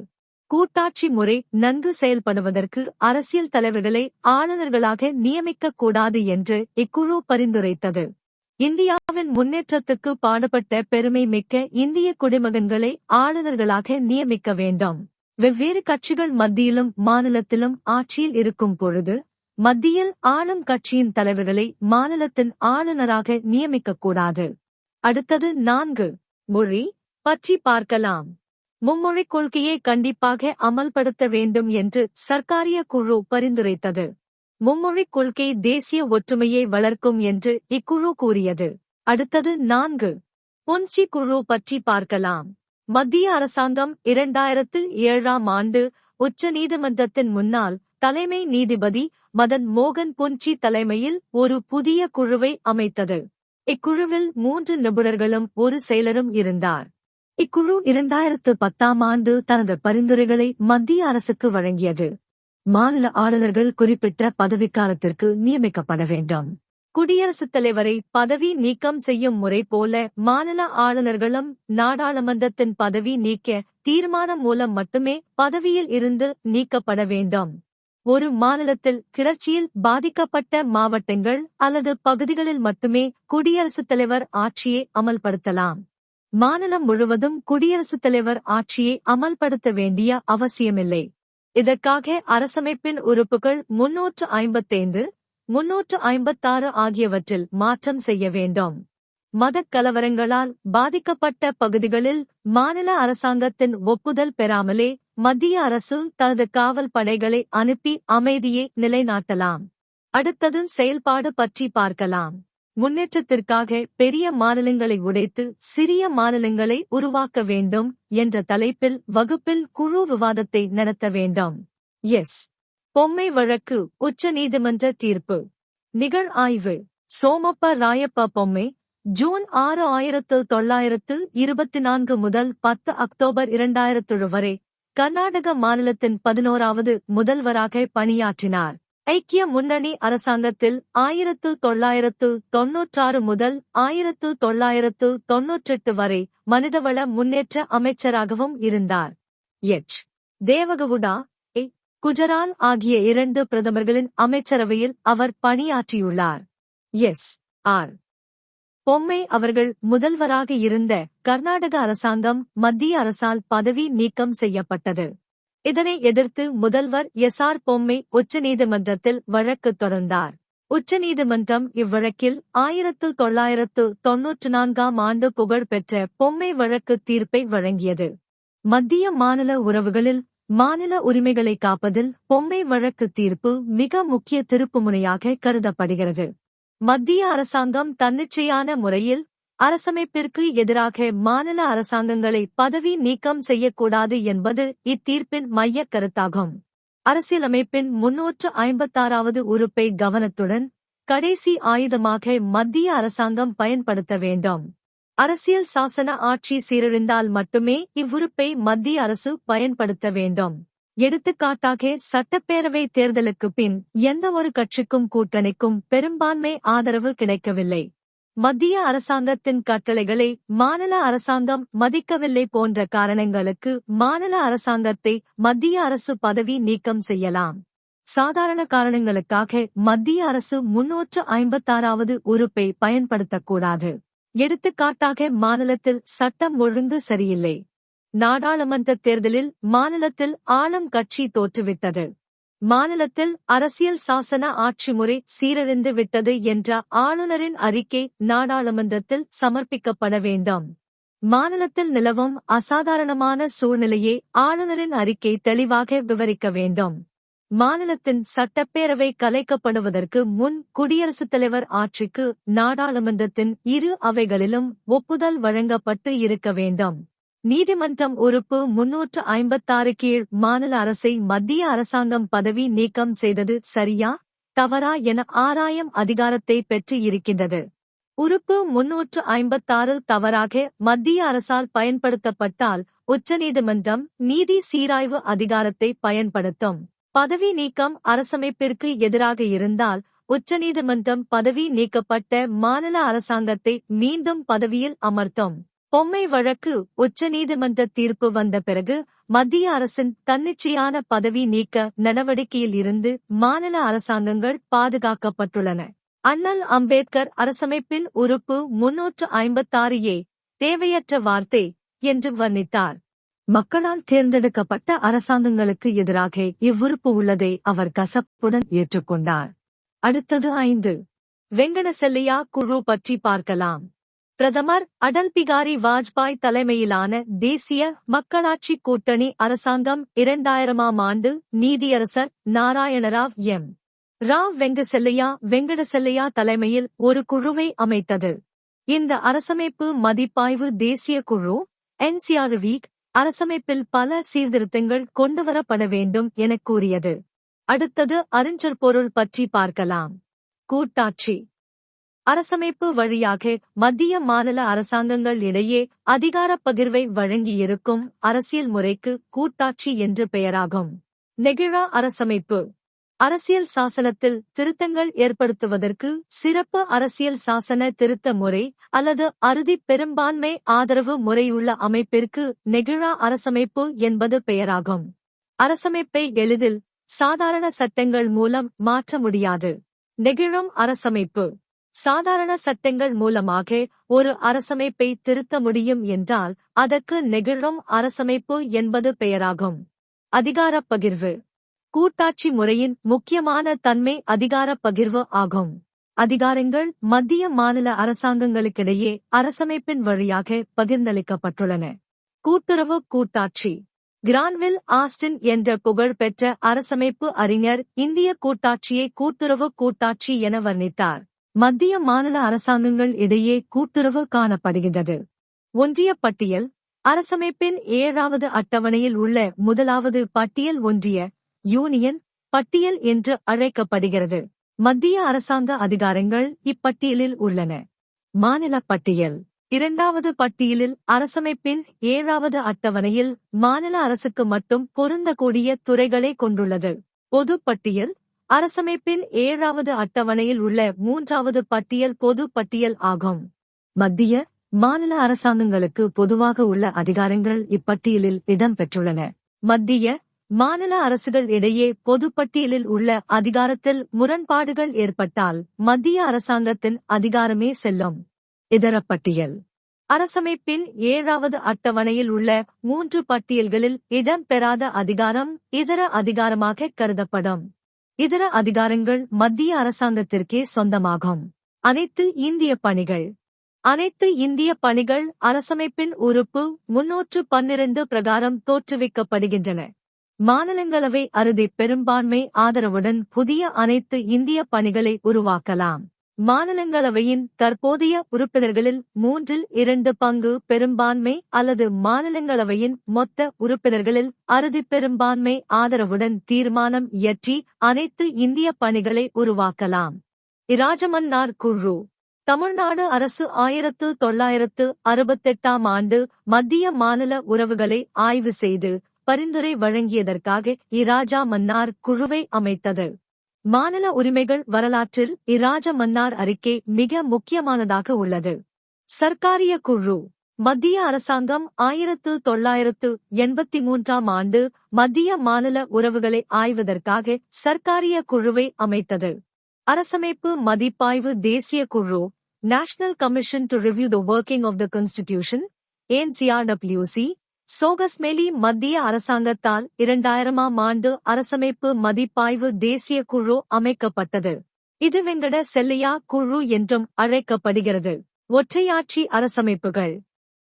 கூட்டாட்சி முறை நன்கு செயல்படுவதற்கு அரசியல் தலைவர்களை ஆளுநர்களாக நியமிக்கக் கூடாது என்று இக்குழு பரிந்துரைத்தது. இந்தியாவின் முன்னேற்றத்துக்கு பாடுபட்ட பெருமை மிக்க இந்திய குடிமகன்களை ஆளுநர்களாக நியமிக்க வேண்டும். வெவ்வேறு கட்சிகள் மத்தியிலும் மாநிலத்திலும் ஆட்சியில் இருக்கும் பொழுது மத்தியில் ஆளும் கட்சியின் தலைவர்களை மாநிலத்தின் ஆளுநராக நியமிக்கக்கூடாது. அடுத்தது 4. மொழி பற்றி பார்க்கலாம். மும்மொழிக் கொள்கையை கண்டிப்பாக அமல்படுத்த வேண்டும் என்று சர்க்காரிய குழு பரிந்துரைத்தது. மும்மொழிக் கொள்கை தேசிய ஒற்றுமையை வளர்க்கும் என்று இக்குழு கூறியது. அடுத்தது 4. பொன்சி குழு பற்றி பார்க்கலாம். மத்திய அரசாங்கம் 2007ஆம் ஆண்டு உச்ச நீதிமன்றத்தின் முன்னாள் தலைமை நீதிபதி மதன் மோகன் பொன்சி தலைமையில் ஒரு புதிய குழுவை அமைத்தது. இக்குழுவில் 3 நிபுணர்களும் ஒரு செயலரும் இருந்தார். இக்குழு 2010ஆம் ஆண்டு தனது பரிந்துரைகளை மத்திய அரசுக்கு வழங்கியது. மாநில ஆளுநர்கள் குறிப்பிட்ட பதவிக்காலத்திற்கு நியமிக்கப்பட வேண்டும். குடியரசுத் தலைவரை பதவி நீக்கம் செய்யும் முறை போல மாநில ஆளுநர்களும் நாடாளுமன்றத்தின் பதவி நீக்க தீர்மானம் மூலம் மட்டுமே பதவியில் இருந்து நீக்கப்பட வேண்டும். ஒரு மாநிலத்தில் கிளர்ச்சியில் பாதிக்கப்பட்ட மாவட்டங்கள் அல்லது பகுதிகளில் மட்டுமே குடியரசுத் தலைவர் ஆட்சியை அமல்படுத்தலாம். மாநிலம் முழுவதும் குடியரசுத் தலைவர் ஆட்சியை அமல்படுத்த வேண்டிய அவசியமில்லை. இதற்காக அரசமைப்பின் உறுப்புகள் 355, 356 ஆகியவற்றில் மாற்றம் செய்ய வேண்டும். மதக் கலவரங்களால் பாதிக்கப்பட்ட பகுதிகளில் மாநில அரசாங்கத்தின் ஒப்புதல் பெறாமலே மத்திய அரசு தனது காவல் படைகளை அனுப்பி அமைதியை நிலைநாட்டலாம். அடுத்தது செயல்பாடு பற்றி பார்க்கலாம். முன்னேற்றத்திற்காக பெரிய மாநிலங்களை உடைத்து சிறிய மாநிலங்களை உருவாக்க வேண்டும் என்ற தலைப்பில் வகுப்பில் குழு விவாதத்தை நடத்த வேண்டும். எஸ். பொம்மை வழக்கு உச்ச நீதிமன்ற தீர்ப்பு. நிகழ் ஆய்வு. சோமப்ப ராயப்ப பொம்மை ஜூன் 6, 1924 முதல் 10 அக்டோபர் 2007 வரை கர்நாடக மாநிலத்தின் 11வது முதல்வராக பணியாற்றினார். ஐக்கிய முன்னணி அரசாங்கத்தில் 1996 முதல் 1998 வரை மனிதவள முன்னேற்ற அமைச்சராகவும் இருந்தார். எச். தேவகவுடா, ஏ. குஜரால் ஆகிய 2 பிரதமர்களின் அமைச்சரவையில் அவர் பணியாற்றியுள்ளார். எஸ். ஆர். பொம்மை அவர்கள் முதல்வராக இருந்த கர்நாடக அரசாங்கம் மத்திய அரசால் பதவி நீக்கம் செய்யப்பட்டது. இதனை எதிர்த்து முதல்வர் எஸ்.ஆர். பொம்மை உச்சநீதிமன்றத்தில் வழக்கு தொடர்ந்தார். உச்சநீதிமன்றம் இவ்வழக்கில் 1994ஆம் ஆண்டு புகழ்பெற்ற பொம்மை வழக்கு தீர்ப்பை வழங்கியது. மத்திய மாநில உறவுகளில் மாநில உரிமைகளை காப்பதில் பொம்மை வழக்கு தீர்ப்பு மிக முக்கிய திருப்புமுனையாக கருதப்படுகிறது. மத்திய அரசாங்கம் தன்னிச்சையான முறையில் அரசமைப்பிற்கு எதிராக மாநில அரசாங்கங்களை பதவி நீக்கம் செய்யக்கூடாது என்பது இத்தீர்ப்பின் மையக் கருத்தாகும். அரசியலமைப்பின் 356வது உறுப்பை கவனத்துடன் கடைசி ஆயுதமாக மத்திய அரசாங்கம் பயன்படுத்த வேண்டும். அரசியல் சாசன ஆட்சி சீரழிந்தால் மட்டுமே இவ்வுறுப்பை மத்திய அரசு பயன்படுத்த வேண்டும். எடுத்துக்காட்டாக சட்டப்பேரவை தேர்தலுக்கு பின் எந்த ஒரு கட்சிக்கும் கூட்டணிக்கும் பெரும்பான்மை ஆதரவு கிடைக்கவில்லை. மத்திய அரசாங்கத்தின் கட்டளைகளை மாநில அரசாங்கம் மதிக்கவில்லை போன்ற காரணங்களுக்கு மாநில அரசாங்கத்தை மத்திய அரசு பதவி நீக்கம் செய்யலாம். சாதாரண காரணங்களுக்காக மத்திய அரசு 356வது உறுப்பை பயன்படுத்தக்கூடாது. எடுத்துக்காட்டாக மாநிலத்தில் சட்டம் ஒழுங்கு சரியில்லை. நாடாளுமன்ற தேர்தலில் மாநிலத்தில் ஆளும் கட்சி தோற்றுவிட்டது. மாநிலத்தில் அரசியல் சாசன ஆட்சி முறை சீரழிந்து விட்டது என்ற ஆளுநரின் அறிக்கை நாடாளுமன்றத்தில் சமர்ப்பிக்கப்பட வேண்டும். மாநிலத்தில் நிலவும் அசாதாரணமான சூழ்நிலையை ஆளுநரின் அறிக்கை தெளிவாக விவரிக்க வேண்டும். மாநிலத்தின் சட்டப்பேரவை கலைக்கப்படுவதற்கு முன் குடியரசுத் தலைவர் ஆட்சிக்கு நாடாளுமன்றத்தின் இரு அவைகளிலும் ஒப்புதல் வழங்கப்பட்டு இருக்க வேண்டும். நீதிமன்றம் உறுப்பு 356 கீழ் மாநில அரசை மத்திய அரசாங்கம் பதவி நீக்கம் செய்தது சரியா தவறா என ஆராயும் அதிகாரத்தை பெற்று இருக்கின்றது. உறுப்பு 356 தவறாக மத்திய அரசால் பயன்படுத்தப்பட்டால் உச்சநீதிமன்றம் நீதி சீராய்வு அதிகாரத்தை பயன்படுத்தும். பதவி நீக்கம் அரசமைப்பிற்கு எதிராக இருந்தால் உச்சநீதிமன்றம் பதவி நீக்கப்பட்ட மாநில அரசாங்கத்தை மீண்டும் பதவியில் அமர்த்தும். பொம்மை வழக்கு உச்சநீதிமன்ற தீர்ப்பு வந்த பிறகு மத்திய அரசின் தன்னிச்சையான பதவி நீக்க நடவடிக்கையில் இருந்து மாநில அரசாங்கங்கள் பாதுகாக்கப்பட்டுள்ளன. அண்ணல் அம்பேத்கர் அரசமைப்பின் உறுப்பு 356 தேவையற்ற வார்த்தை என்று வர்ணித்தார். மக்களால் தேர்ந்தெடுக்கப்பட்ட அரசாங்கங்களுக்கு எதிராக இவ்வுறுப்பு உள்ளதை அவர் கசப்புடன் ஏற்றுக்கொண்டார். அடுத்தது 5. வெங்கட செல்லையா குழு பற்றி பார்க்கலாம். பிரதமர் அடல் பிகாரி வாஜ்பாய் தலைமையிலான தேசிய மக்களாட்சி கூட்டணி அரசாங்கம் 2000ஆம் ஆண்டு நீதியரசர் நாராயணராவ் எம். ராவ் வெங்கட செல்லையா தலைமையில் ஒரு குழுவை அமைத்தது. இந்த அரசமைப்பு மதிப்பாய்வு தேசிய குழு NCRV அரசமைப்பில் பல சீர்திருத்தங்கள் கொண்டுவரப்பட வேண்டும் என கூறியது. அடுத்தது அறிஞர் பொருள் பற்றி பார்க்கலாம். கூட்டாட்சி அரசமைப்பு வழியாக மத்திய மாநில அரசாங்கங்கள் இடையே அதிகாரப் பகிர்வை வழங்கியிருக்கும் அரசியல் முறைக்கு கூட்டாட்சி என்று பெயராகும். நெகிழா அரசமைப்பு அரசியல் சாசனத்தில் திருத்தங்கள் ஏற்படுத்துவதற்கு சிறப்பு அரசியல் சாசன திருத்த முறை அல்லது அறுதி பெரும்பான்மை ஆதரவு முறையுள்ள அமைப்பிற்கு நெகிழா அரசமைப்பு என்பது பெயராகும். அரசமைப்பை எளிதில் சாதாரண சட்டங்கள் மூலம் மாற்ற முடியாது. நெகிழும் அரசமைப்பு சாதாரண சட்டங்கள் மூலமாக ஒரு அரசமைப்பை திருத்த முடியும் என்றால் அதற்கு நெகிழும் அரசமைப்பு என்பது பெயராகும். அதிகாரப் பகிர்வு கூட்டாட்சி முறையின் முக்கியமான தன்மை அதிகாரப் பகிர்வு ஆகும். அதிகாரங்கள் மத்திய மாநில அரசாங்கங்களுக்கிடையே அரசமைப்பின் வழியாக பகிர்ந்தளிக்கப்பட்டுள்ளன. கூட்டுறவு கூட்டாட்சி கிரான்வில் ஆஸ்டின் என்ற புகழ்பெற்ற அரசமைப்பு அறிஞர் இந்திய கூட்டாட்சியை கூட்டுறவு கூட்டாட்சி என வர்ணித்தார். மத்திய மாநில அரசாங்கங்கள் இடையே கூட்டுறவு காணப்படுகின்றது. ஒன்றிய பட்டியல் அரசமைப்பின் 7வது அட்டவணையில் உள்ள முதலாவது பட்டியல் ஒன்றிய யூனியன் பட்டியல் என்று அழைக்கப்படுகிறது. மத்திய அரசாங்க அதிகாரங்கள் இப்பட்டியலில் உள்ளன. மாநில பட்டியல் 2வது பட்டியலில் அரசமைப்பின் 7வது அட்டவணையில் மாநில அரசுக்கு மட்டும் பொருந்தக்கூடிய துறைகளை கொண்டுள்ளது. பொது பட்டியல் அரசமைப்பின் 7வது அட்டவணையில் உள்ள 3வது பட்டியல் பொது பட்டியல் ஆகும். மத்திய மாநில அரசாங்கங்களுக்கு பொதுவாக உள்ள அதிகாரங்கள் இப்பட்டியலில் இடம்பெற்றுள்ளன. மத்திய மாநில அரசுகள் இடையே பொதுப்பட்டியலில் உள்ள அதிகாரத்தில் முரண்பாடுகள் ஏற்பட்டால் மத்திய அரசாங்கத்தின் அதிகாரமே செல்லும். இதர பட்டியல் அரசமைப்பின் 7வது அட்டவணையில் உள்ள 3 பட்டியல்களில் இடம்பெறாத அதிகாரம் இதர அதிகாரமாக கருதப்படும். இதர அதிகாரங்கள் மத்திய அரசாங்கத்திற்கே சொந்தமாகும். அனைத்து இந்திய பணிகள் அனைத்து இந்திய பணிகள் அரசமைப்பின் உறுப்பு 312 பிரகாரம் தோற்றுவிக்கப்படுகின்றன. மாநிலங்களவை அறுதி பெரும்பான்மை ஆதரவுடன் புதிய அனைத்து இந்திய பணிகளை உருவாக்கலாம். மாநிலங்களவையின் தற்போதைய உறுப்பினர்களில் 3/2 பங்கு பெரும்பான்மை அல்லது மாநிலங்களவையின் மொத்த உறுப்பினர்களில் அறுதி பெரும்பான்மை ஆதரவுடன் தீர்மானம் இயற்றி அனைத்து இந்திய பணிகளை உருவாக்கலாம். இராஜமன்னார் குழு தமிழ்நாடு அரசு 1968ஆம் ஆண்டு மத்திய மாநில உறவுகளை ஆய்வு செய்து பரிந்துரை வழங்கியதற்காக இராஜா மன்னார் குழுவை அமைத்தது. மாநில உரிமைகள் வரலாற்றில் இராஜ மன்னார் அறிக்கை மிக முக்கியமானதாக உள்ளது. சர்க்காரிய குழு மத்திய அரசாங்கம் 1983ஆம் ஆண்டு மத்திய மாநில உறவுகளை ஆய்வதற்காக சர்க்காரிய குழுவை அமைத்தது. அரசமைப்பு மதிப்பாய்வு தேசிய குழு national commission to review the working of the constitution NCRWC சோகஸ்மேலி மத்திய அரசாங்கத்தால் 2000ஆம் ஆண்டு அரசமைப்பு மதிப்பாய்வு தேசிய குழு அமைக்கப்பட்டது. இது வெங்கட செல்லையா குழு என்றும் அழைக்கப்படுகிறது. ஒற்றையாட்சி அரசமைப்புகள்.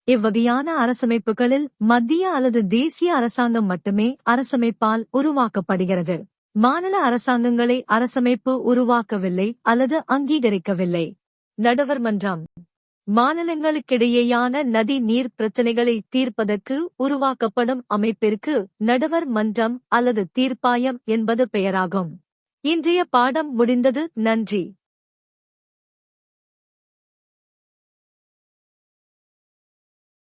இவ்வகையான அரசமைப்புகளில் மத்திய அல்லது தேசிய அரசாங்கம் மட்டுமே அரசமைப்பால் உருவாக்கப்படுகிறது. மாநில அரசாங்கங்களை அரசமைப்பு உருவாக்கவில்லை அல்லது அங்கீகரிக்கவில்லை. நடுவர் மன்றம். மாநிலங்களுக்கிடையேயான நதி நீர் பிரச்சினைகளை தீர்ப்பதற்கு உருவாக்கப்படும் அமைப்பிற்கு நடுவர் மன்றம் அல்லது தீர்ப்பாயம் என்பது பெயராகும். இன்றைய பாடம் முடிந்தது. நன்றி.